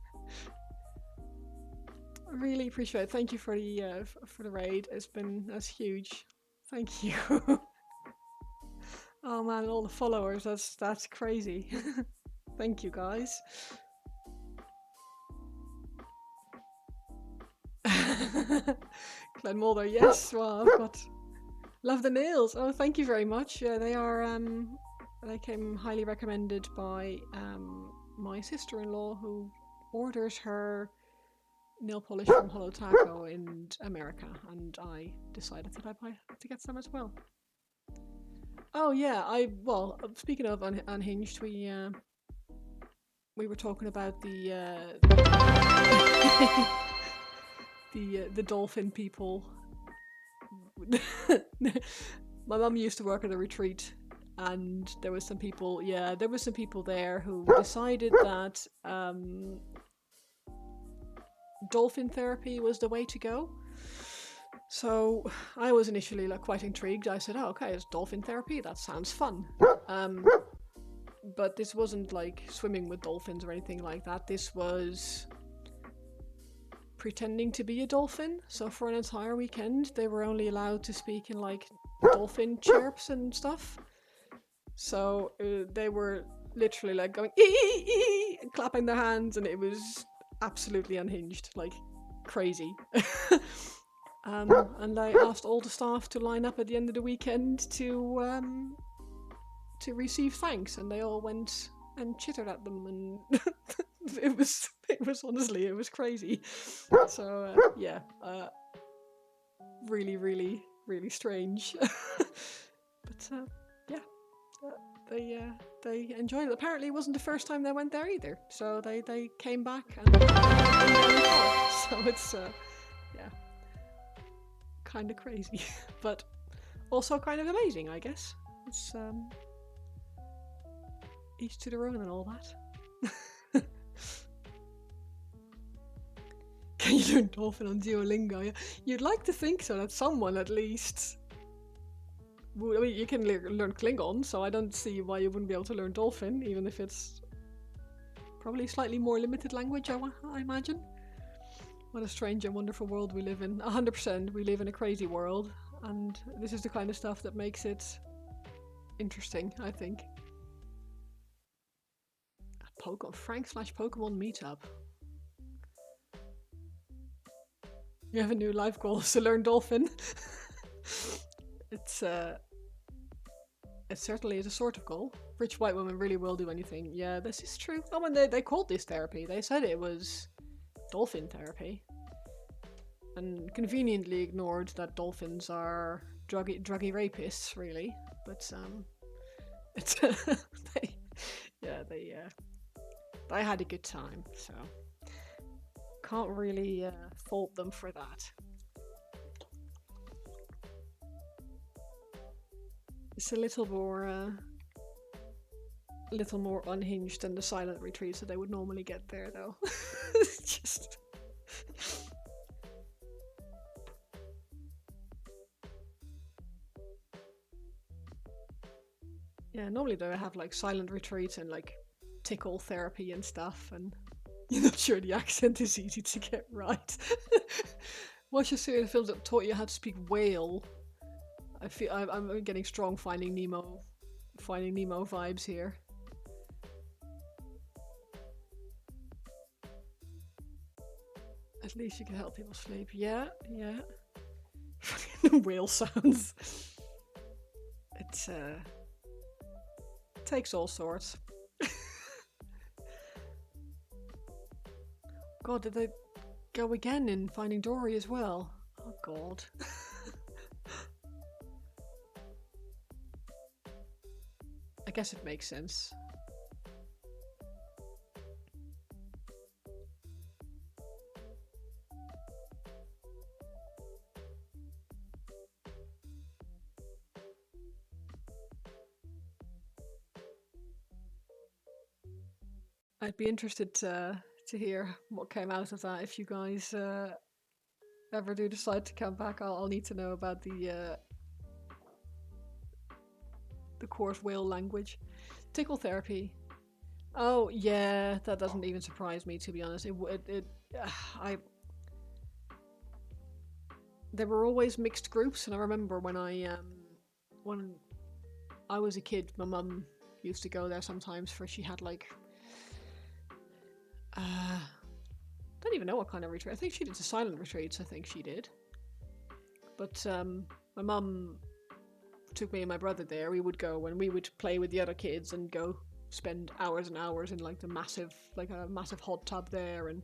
really appreciate it. Thank you for the raid. That's huge. Thank you. Oh man, all the followers. That's crazy. Thank you, guys. Glenn Mulder, yes. Well, I've got love the nails. Oh, thank you very much. Yeah, they are. They came highly recommended by my sister-in-law, who orders her nail polish from Hollow Taco in America, and I decided that I'd buy to get some as well. Oh yeah, well, speaking of unhinged, we were talking about the the dolphin people. My mum used to work at a retreat, and there was some people there who decided that dolphin therapy was the way to go. So I was initially quite intrigued. I said, "Oh, okay, it's dolphin therapy. That sounds fun." But this wasn't like swimming with dolphins or anything like that. This was pretending to be a dolphin. So for an entire weekend, they were only allowed to speak in like dolphin chirps and stuff. So they were literally like going ee, and clapping their hands, and it was absolutely unhinged, like crazy. And I asked all the staff to line up at the end of the weekend to receive thanks, and they all went and chittered at them, and it was honestly, it was crazy. So yeah, really, really, really strange. But yeah, they enjoyed it. Apparently, it wasn't the first time they went there either. So they came back and so it's yeah, kind of crazy, but also kind of amazing, I guess. It's each to their own and all that. Can you learn dolphin on Duolingo? You'd like to think so, that someone at least. I mean, you can learn Klingon, so I don't see why you wouldn't be able to learn dolphin, even if it's probably slightly more limited language, I imagine. What a strange and wonderful world we live in. 100%, we live in a crazy world, and this is the kind of stuff that makes it interesting, I think. Frank/Pokemon meetup. You have a new life goal to learn dolphin. It certainly is a sort of goal. Rich white women really will do anything. Yeah, this is true. Oh, and they called this therapy. They said it was dolphin therapy, and conveniently ignored that dolphins are druggy rapists, really. But it's they had a good time, so can't really fault them for that. It's a little more unhinged than the silent retreats that they would normally get there, though. It's just. Yeah, normally they have like silent retreat and like tickle therapy and stuff, and you're not sure the accent is easy to get right. Watch a series of films that taught you how to speak whale. I feel I'm getting strong Finding Nemo vibes here. At least you can help people sleep. Yeah, yeah. Whale sounds. It takes all sorts. God, did they go again in Finding Dory as well? Oh God. I guess it makes sense. I'd be interested to hear what came out of that. If you guys ever do decide to come back, I'll need to know about the court whale language. Tickle therapy. Oh yeah, that doesn't even surprise me, to be honest. There were always mixed groups, and I remember when I was a kid, my mum used to go there sometimes for she had like don't even know what kind of retreat. I think she did the silent retreats. I think she did, but my mum took me and my brother there. We would go and we would play with the other kids and go spend hours and hours in like a massive hot tub there, and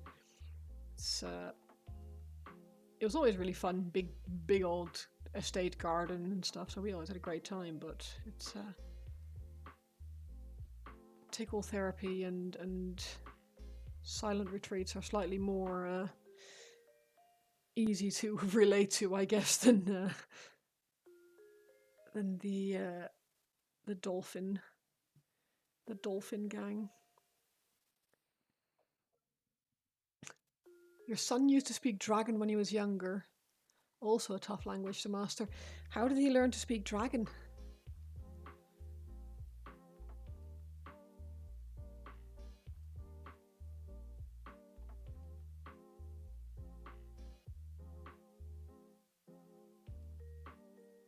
it was always really fun. Big old estate garden and stuff. So we always had a great time. But it's tickle therapy and silent retreats are slightly more easy to relate to, I guess, than the dolphin gang. Your son used to speak dragon when he was younger. Also a tough language to master. How did he learn to speak dragon?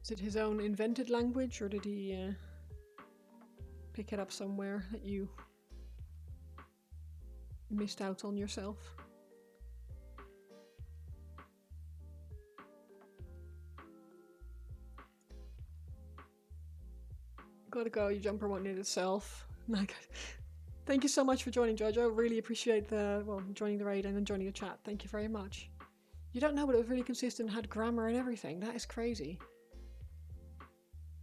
Is it his own invented language, or did he pick it up somewhere that you missed out on yourself? Gotta go, your jumper won't need itself. Thank you so much for joining, Jojo. Really appreciate joining the raid and then joining the chat. Thank you very much. You don't know, but it was really consistent, had grammar and everything. That is crazy.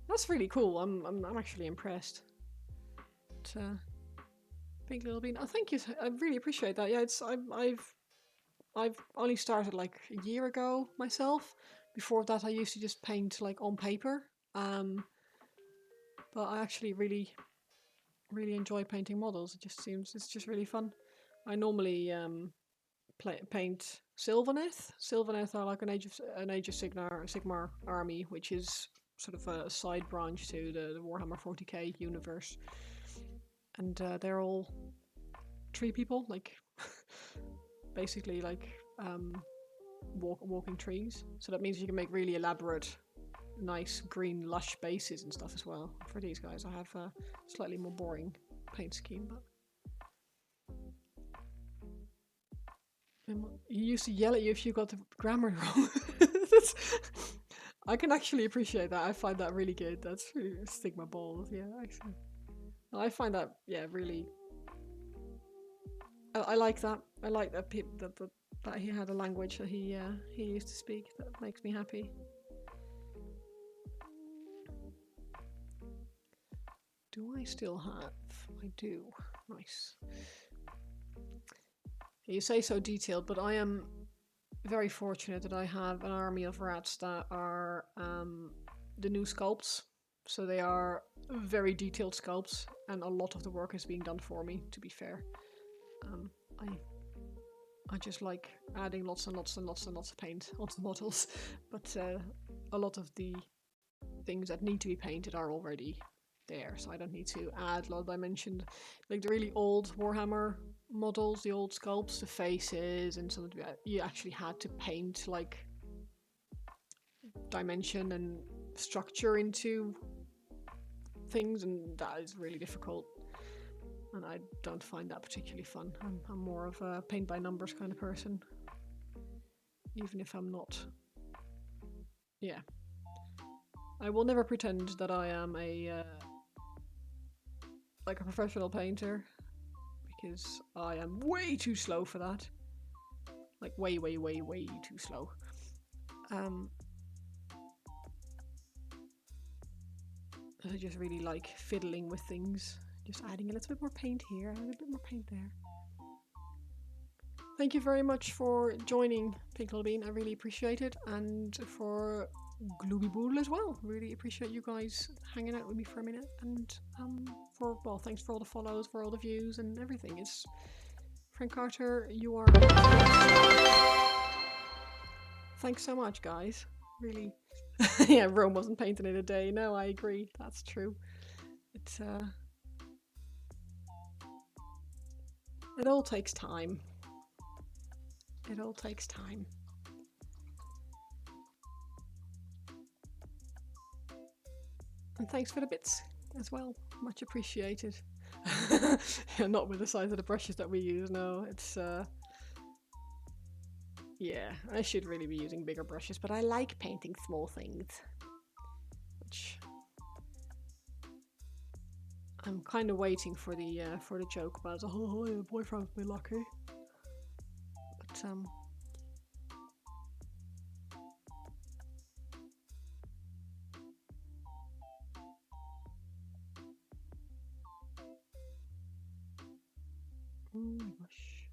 That's really cool. I'm actually impressed. But, Pink Little Bean. Oh, thank you. I really appreciate that. Yeah, I've only started like a year ago myself. Before that, I used to just paint like on paper. But I actually really enjoy painting models. It's just really fun. I normally paint Sylvaneth. Sylvaneth are like an Age of Sigmar army, which is sort of a side branch to the Warhammer 40k universe. And they're all tree people, like basically like walking trees. So that means you can make really elaborate, nice green lush bases and stuff as well. For these guys, I have a slightly more boring paint scheme, but he used to yell at you if you got the grammar wrong. I can actually appreciate that. I find that really good. That's really stigma balls. Yeah, actually. I find that really. I like that. I like that that he had a language that he used to speak. That makes me happy. Do I still have? I do. Nice. You say so detailed, but I am very fortunate that I have an army of rats that are the new sculpts. So they are very detailed sculpts, and a lot of the work is being done for me, to be fair. I just like adding lots and lots and lots and lots of paint onto the models, but a lot of the things that need to be painted are already there, so I don't need to add a lot of dimension. Like the really old Warhammer models, the old sculpts, the faces, and some of the, you actually had to paint like dimension and structure into things, and that is really difficult. And I don't find that particularly fun. I'm more of a paint by numbers kind of person, even if I'm not. Yeah. I will never pretend that I am a like a professional painter, because I am way too slow for that. Like way too slow. I just really like fiddling with things, just adding a little bit more paint here, a little bit more paint there. Thank you very much for joining, Pink Little Bean. I really appreciate it, and for Glooby Boodle as well. Really appreciate you guys hanging out with me for a minute, and thanks for all the follows, for all the views and everything. It's Frank Carter. You are. Thanks so much, guys. Really. Yeah, Rome wasn't painted in a day. No, I agree. That's true. It's it all takes time. It all takes time. And thanks for the bits as well. Much appreciated. Yeah, not with the size of the brushes that we use, no. It's yeah, I should really be using bigger brushes, but I like painting small things. Which I'm kind of waiting for the joke about, oh, your boyfriend's been lucky. But oh my gosh.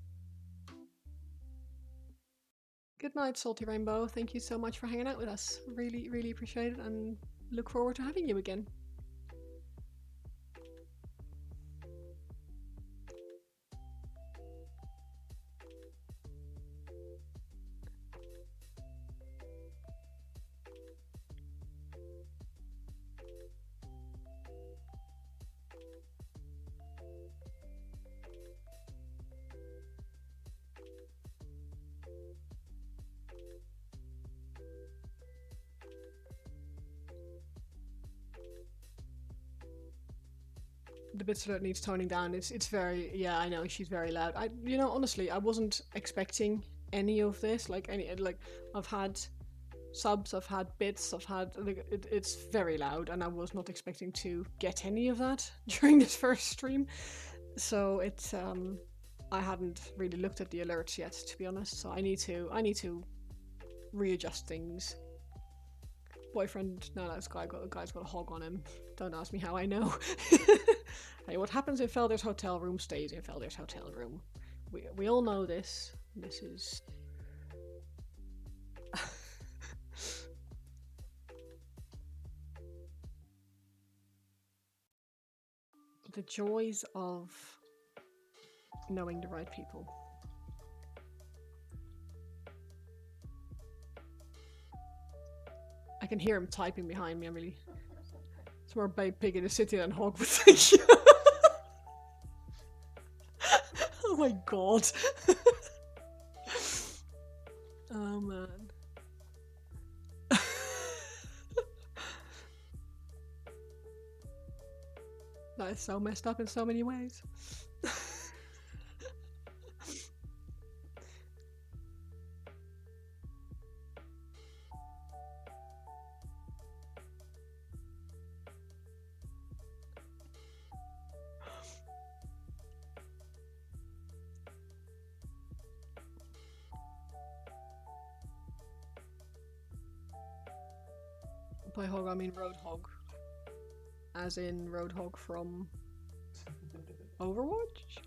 Good night, Salty Rainbow. Thank you so much for hanging out with us. Really, really appreciate it, and look forward to having you again. The bits that needs toning down. It's very, yeah, I know she's very loud. Honestly, I wasn't expecting any of this. Like I've had subs, I've had bits, I've had it's very loud, and I was not expecting to get any of that during this first stream. So it's I hadn't really looked at the alerts yet, to be honest. So I need to readjust things. Boyfriend, no, this guy's got a hog on him. Don't ask me how I know. Hey, what happens in Felder's hotel room stays in Felder's hotel room. We all know this. This is the joys of knowing the right people. I can hear him typing behind me. I'm really. It's more babe pig in the city than hog would think. Oh my god. Oh man. That is so messed up in so many ways. By hog, I mean Roadhog. As in Roadhog from Overwatch?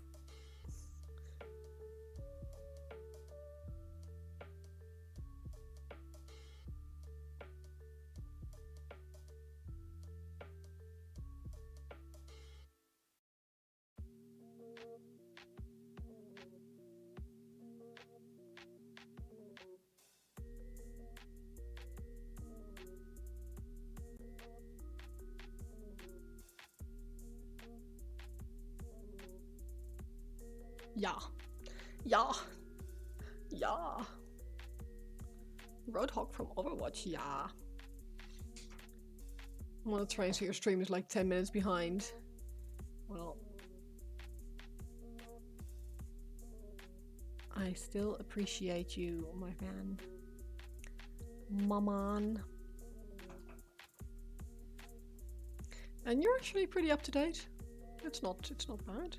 Yeah. Yeah. Yeah. Roadhog from Overwatch, yeah. I'm gonna try and see your stream is like 10 minutes behind. Well, I still appreciate you, my man. Maman. And you're actually pretty up to date. It's not bad.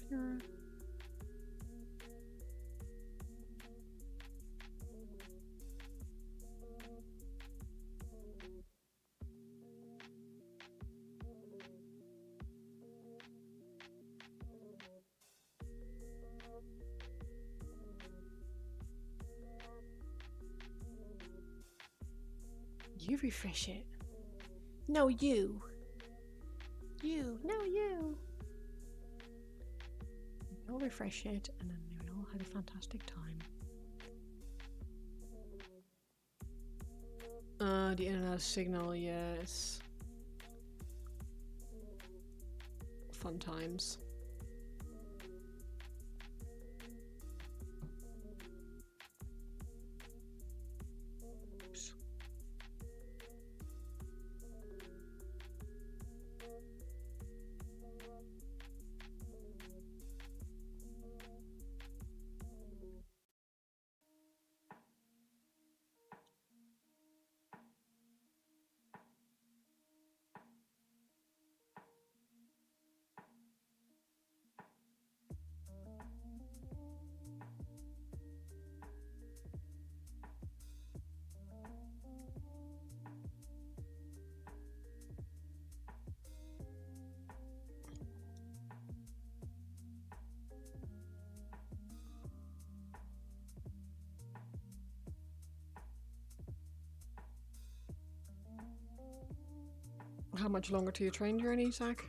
You refresh it. No, you. You. No, you. You'll refresh it and then we all had a fantastic time. The internet signal, yes. Fun times. Oops. How much longer to your train journey, Zach?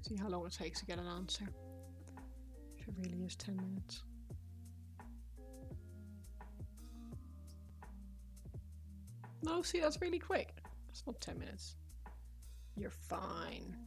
See how long it takes to get an answer. If it really is 10 minutes. No, see, that's really quick. It's not 10 minutes. You're fine.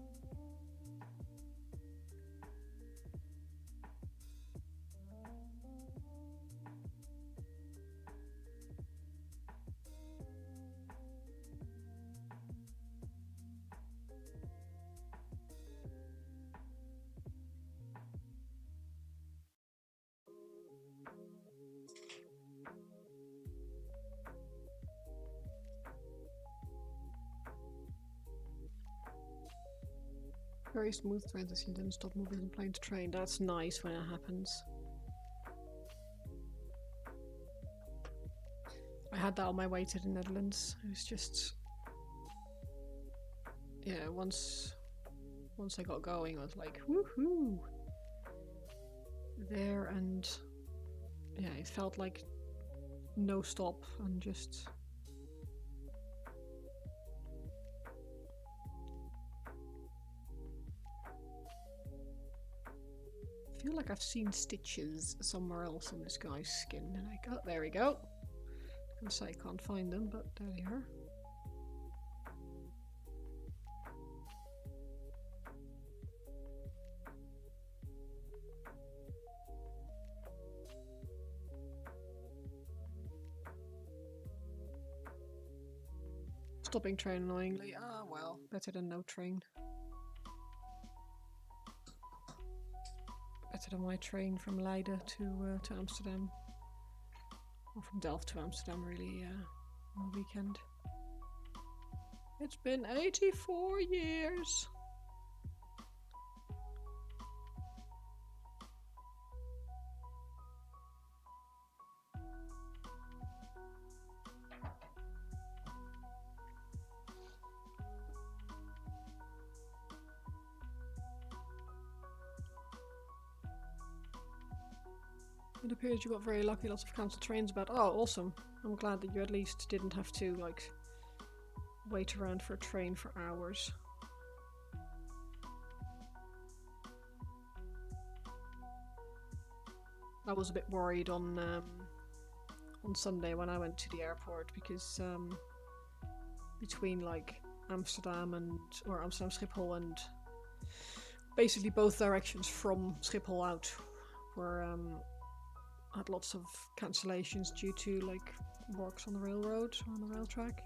Very smooth transition, didn't stop moving from plane to train. That's nice when it happens. I had that on my way to the Netherlands. It was just... yeah, once I got going, I was like, woohoo! There, and... yeah, it felt like no stop and just... I feel like I've seen stitches somewhere else on this guy's skin, and I got... there we go! I can say I can't find them, but there they are. Stopping train annoyingly. Ah, well, better than no train. Better than my train from Leiden to Amsterdam. Or from Delft to Amsterdam, really, on the weekend. It's been 84 years! It appears you got very lucky. Lots of cancelled trains about. Oh, awesome. I'm glad that you at least didn't have to, like, wait around for a train for hours. I was a bit worried on Sunday when I went to the airport because between like Amsterdam Schiphol and basically both directions from Schiphol out were had lots of cancellations due to like works on the railroad or on the rail track.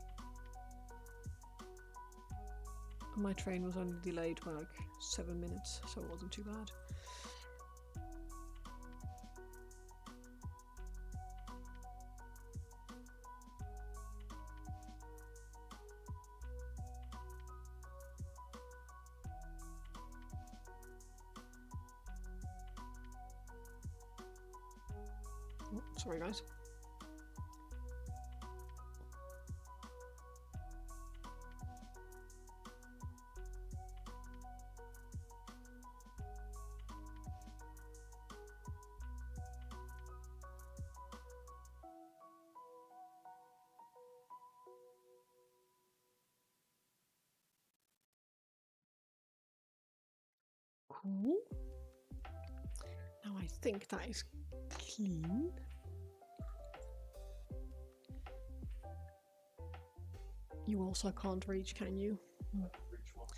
And my train was only delayed by like 7 minutes, so it wasn't too bad. Oh, sorry guys. Cool. Now I think that is clean. You also can't reach, can you? Reach what?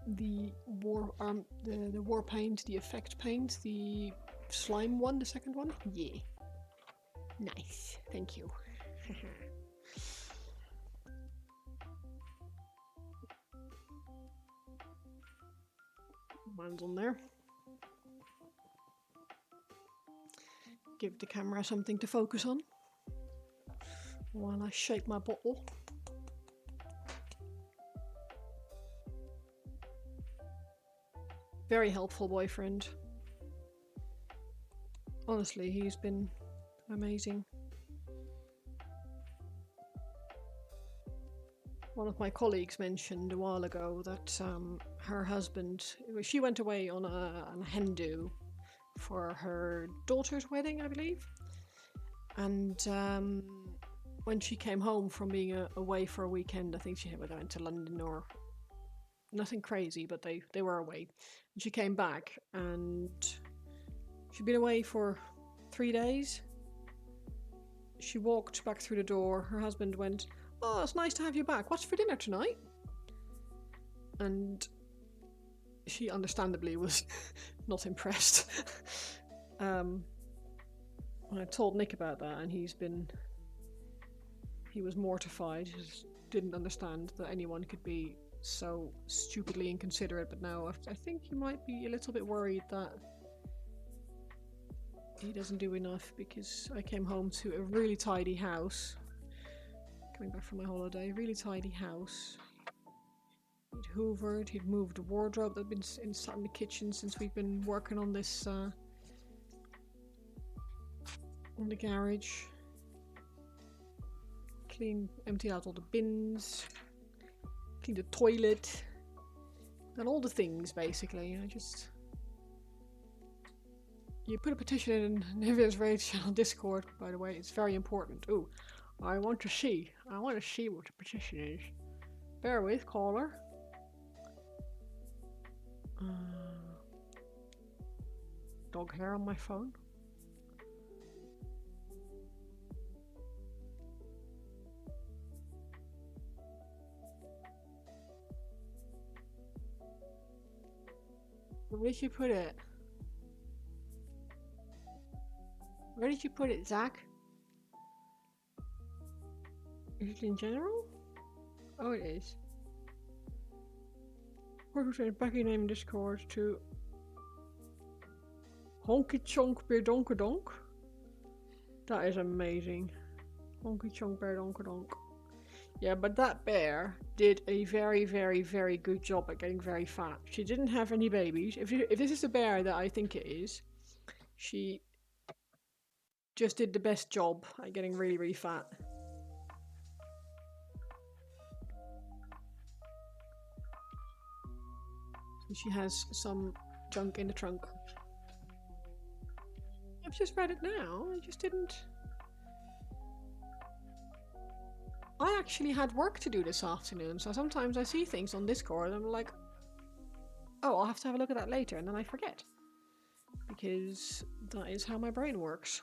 The war paint, the effect paint, the slime one, the second one. Yeah. Nice. Thank you. Mine's on there. Give the camera something to focus on while I shake my bottle. Very helpful boyfriend. Honestly, he's been amazing. One of my colleagues mentioned a while ago that her husband, she went away on a hen do for her daughter's wedding, I believe. And when she came home from being away for a weekend, I think she went to London or nothing crazy, but they were away. And she came back and she'd been away for 3 days. She walked back through the door. Her husband went, "Oh, it's nice to have you back. What's for dinner tonight?" And she understandably was not impressed. I told Nick about that, and he was mortified. He just didn't understand that anyone could be so stupidly inconsiderate. But now I think he might be a little bit worried that he doesn't do enough, because I came home to a really tidy house. Coming back from my holiday, really tidy house. He'd hoovered, he'd moved the wardrobe that'd been sat in the kitchen since we've been working on this, on the garage. Emptied out all the bins, cleaned the toilet, and all the things basically. You put a petition in Nivia's Raid channel Discord, by the way, it's very important. Ooh, I want to see what the petition is. Bear with, caller. Dog hair on my phone. Where did you put it? Where did you put it, Zach? Is it in general? Oh, it is. What was Becky name Discord to Honky Chonk Beer Donkadonk? That is amazing. Honky Chonk Bear Donkadonk. Yeah, but that bear did a very, very, very good job at getting very fat. She didn't have any babies. If this is the bear that I think it is, she just did the best job at getting really, really fat. So she has some junk in the trunk. I've just read it now. I just didn't. I actually had work to do this afternoon, so sometimes I see things on Discord and I'm like, oh, I'll have to have a look at that later, and then I forget. Because that is how my brain works.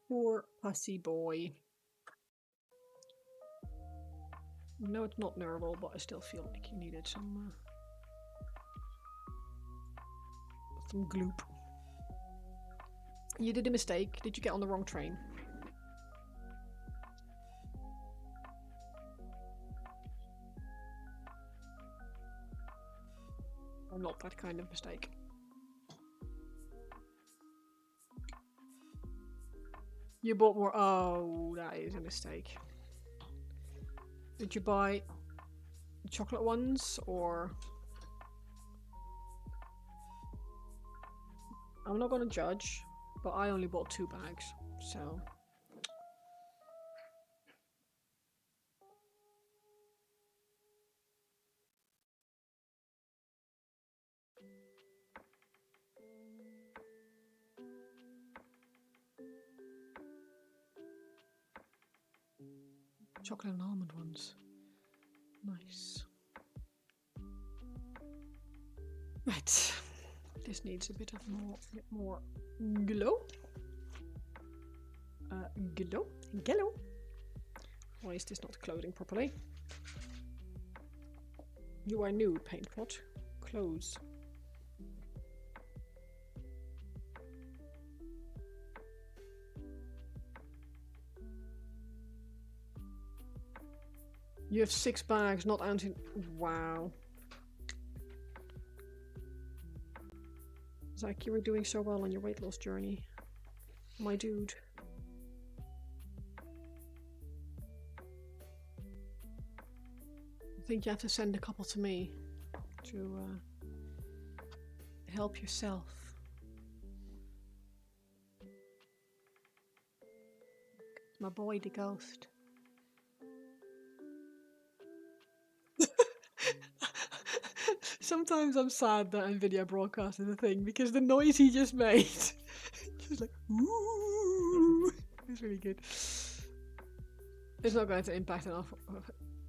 Poor pussy boy. No, it's not Nerval, but I still feel like you needed some gloop. You did a mistake. Did you get on the wrong train? Or not that kind of mistake? You bought more. Oh, that is a mistake. Did you buy chocolate ones or? I'm not gonna judge, but I only bought 2 bags, so. Chocolate and almond ones. Nice. Right. This needs a bit more glow. Glow. Why is this not clothing properly? You are new, paint pot. Close. You have 6 bags, not anti. Wow. Zach, you were doing so well on your weight loss journey. My dude. I think you have to send a couple to me to help yourself. My boy, the ghost. Sometimes I'm sad that NVIDIA broadcast is a thing because the noise he just made, just like ooh, it's really good. It's not going to impact it,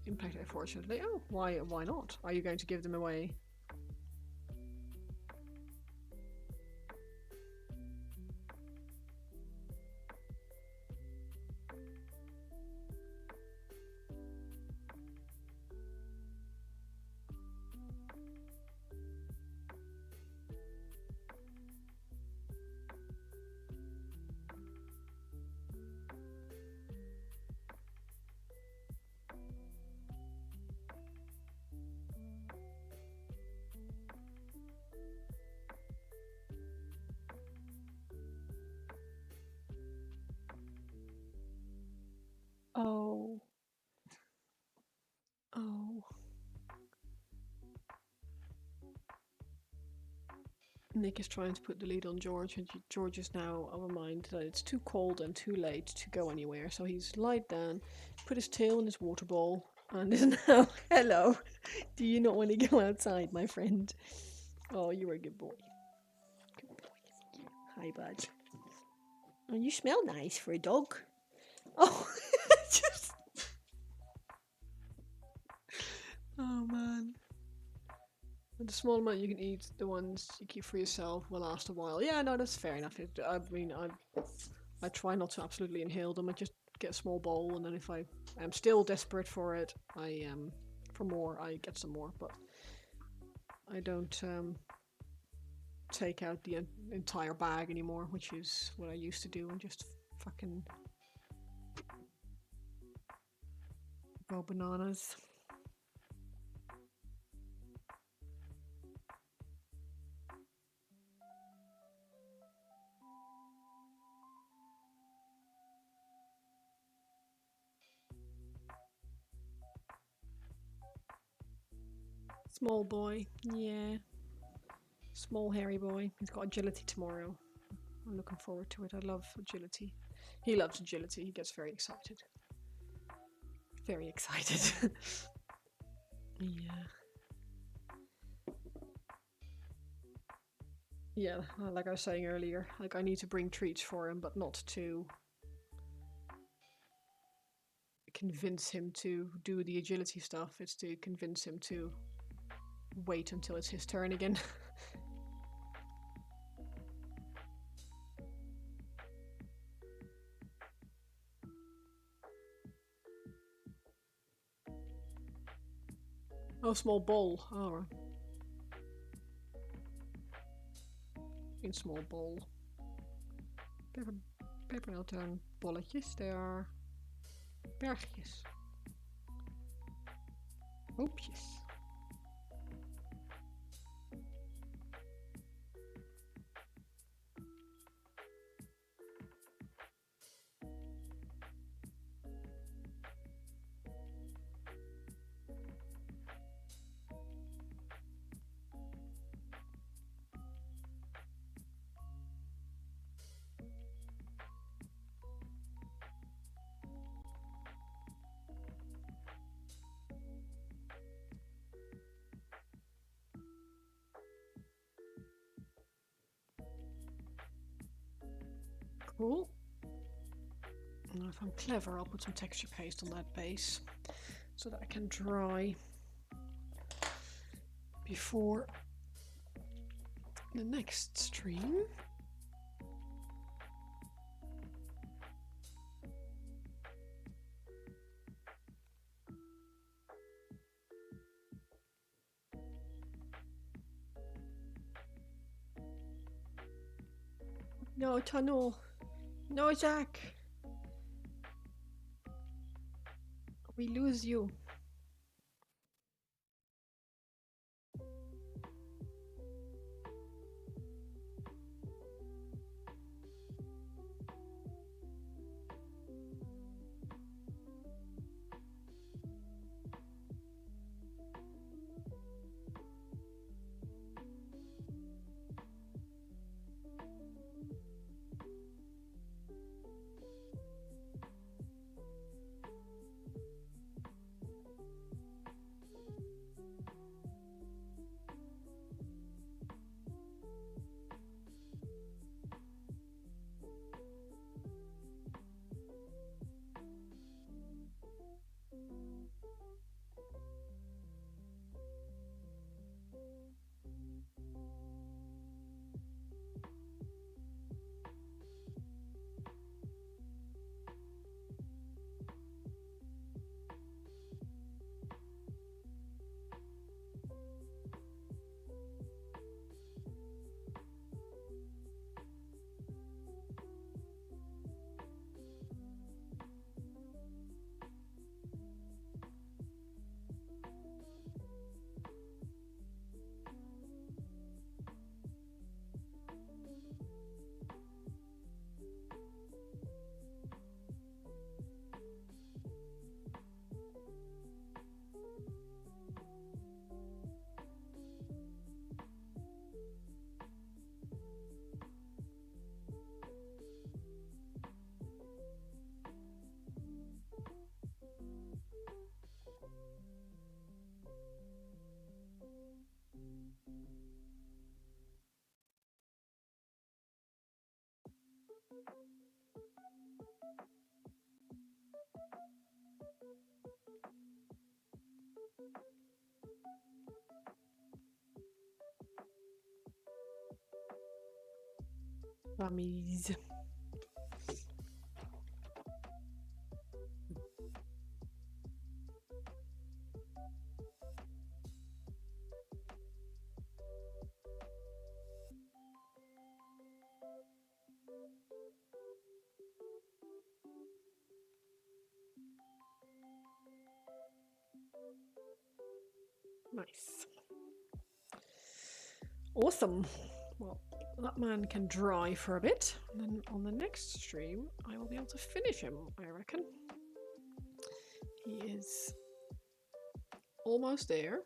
unfortunately. Oh, why not? Are you going to give them away? Oh. Oh. Nick is trying to put the lead on George, and George is now of a mind that it's too cold and too late to go anywhere. So he's lied down, put his tail in his water bowl, and is now, hello, do you not want to go outside, my friend? Oh, you were a good boy. Good boy. Hi, bud. Oh, you smell nice for a dog. Oh, just... Oh, man. The small amount you can eat, the ones you keep for yourself will last a while. Yeah, no, that's fair enough. I mean, I try not to absolutely inhale them. I just get a small bowl, and then if I am still desperate for it, for more, I get some more. But I don't take out the entire bag anymore, which is what I used to do, and just fucking go bananas. Small boy, yeah. Small hairy boy. He's got agility tomorrow. I'm looking forward to it. I love agility. He loves agility. He gets very excited. Very excited. Yeah. Yeah, like I was saying earlier, like I need to bring treats for him, but not to convince him to do the agility stuff. It's to convince him to wait until it's his turn again. Oh, small bowl. Oh, in small bowl. Pepernoten bolletjes. They are bergjes. Hoopjes. Cool. And if I'm clever, I'll put some texture paste on that base so that I can dry before the next stream. No, tunnel. No, Jack. We lose you. Mummies. Nice. Awesome. Well, that man can dry for a bit, and then on the next stream, I will be able to finish him, I reckon. He is almost there.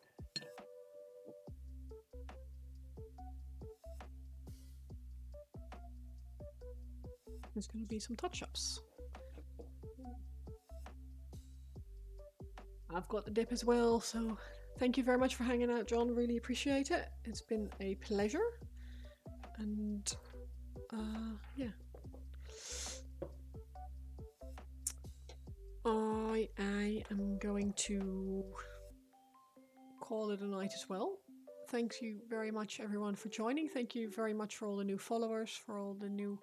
There's going to be some touch-ups. I've got the dip as well, so thank you very much for hanging out, John. Really appreciate it. It's been a pleasure. And yeah. I am going to call it a night as well. Thank you very much, everyone, for joining. Thank you very much for all the new followers, for all the new,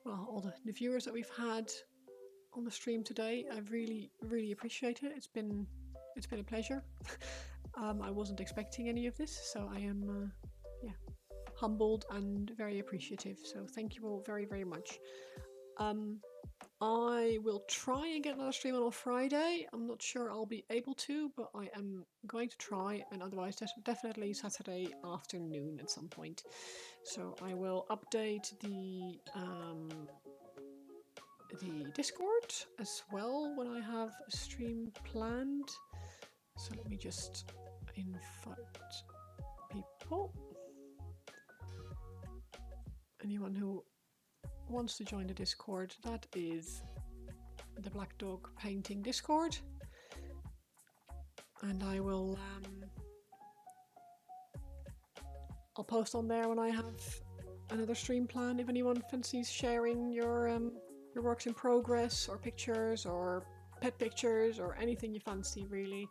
all the viewers that we've had on the stream today. I really, really appreciate it. It's been a pleasure. I wasn't expecting any of this, so I am, humbled and very appreciative. So thank you all very, very much. I will try and get another stream on Friday. I'm not sure I'll be able to, but I am going to try, and otherwise definitely Saturday afternoon at some point. So I will update the Discord as well when I have a stream planned. So let me just invite people. Anyone who wants to join the Discord, that is the Black Dog Painting Discord, and I will I'll post on there when I have another stream plan. If anyone fancies sharing your works in progress or pictures or pet pictures or anything you fancy, really,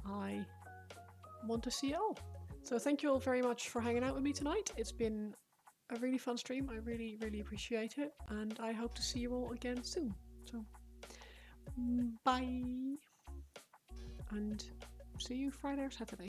I want to see it all. So thank you all very much for hanging out with me tonight. It's been a really fun stream. I really, really appreciate it, and I hope to see you all again soon. So, bye, and see you Friday or Saturday.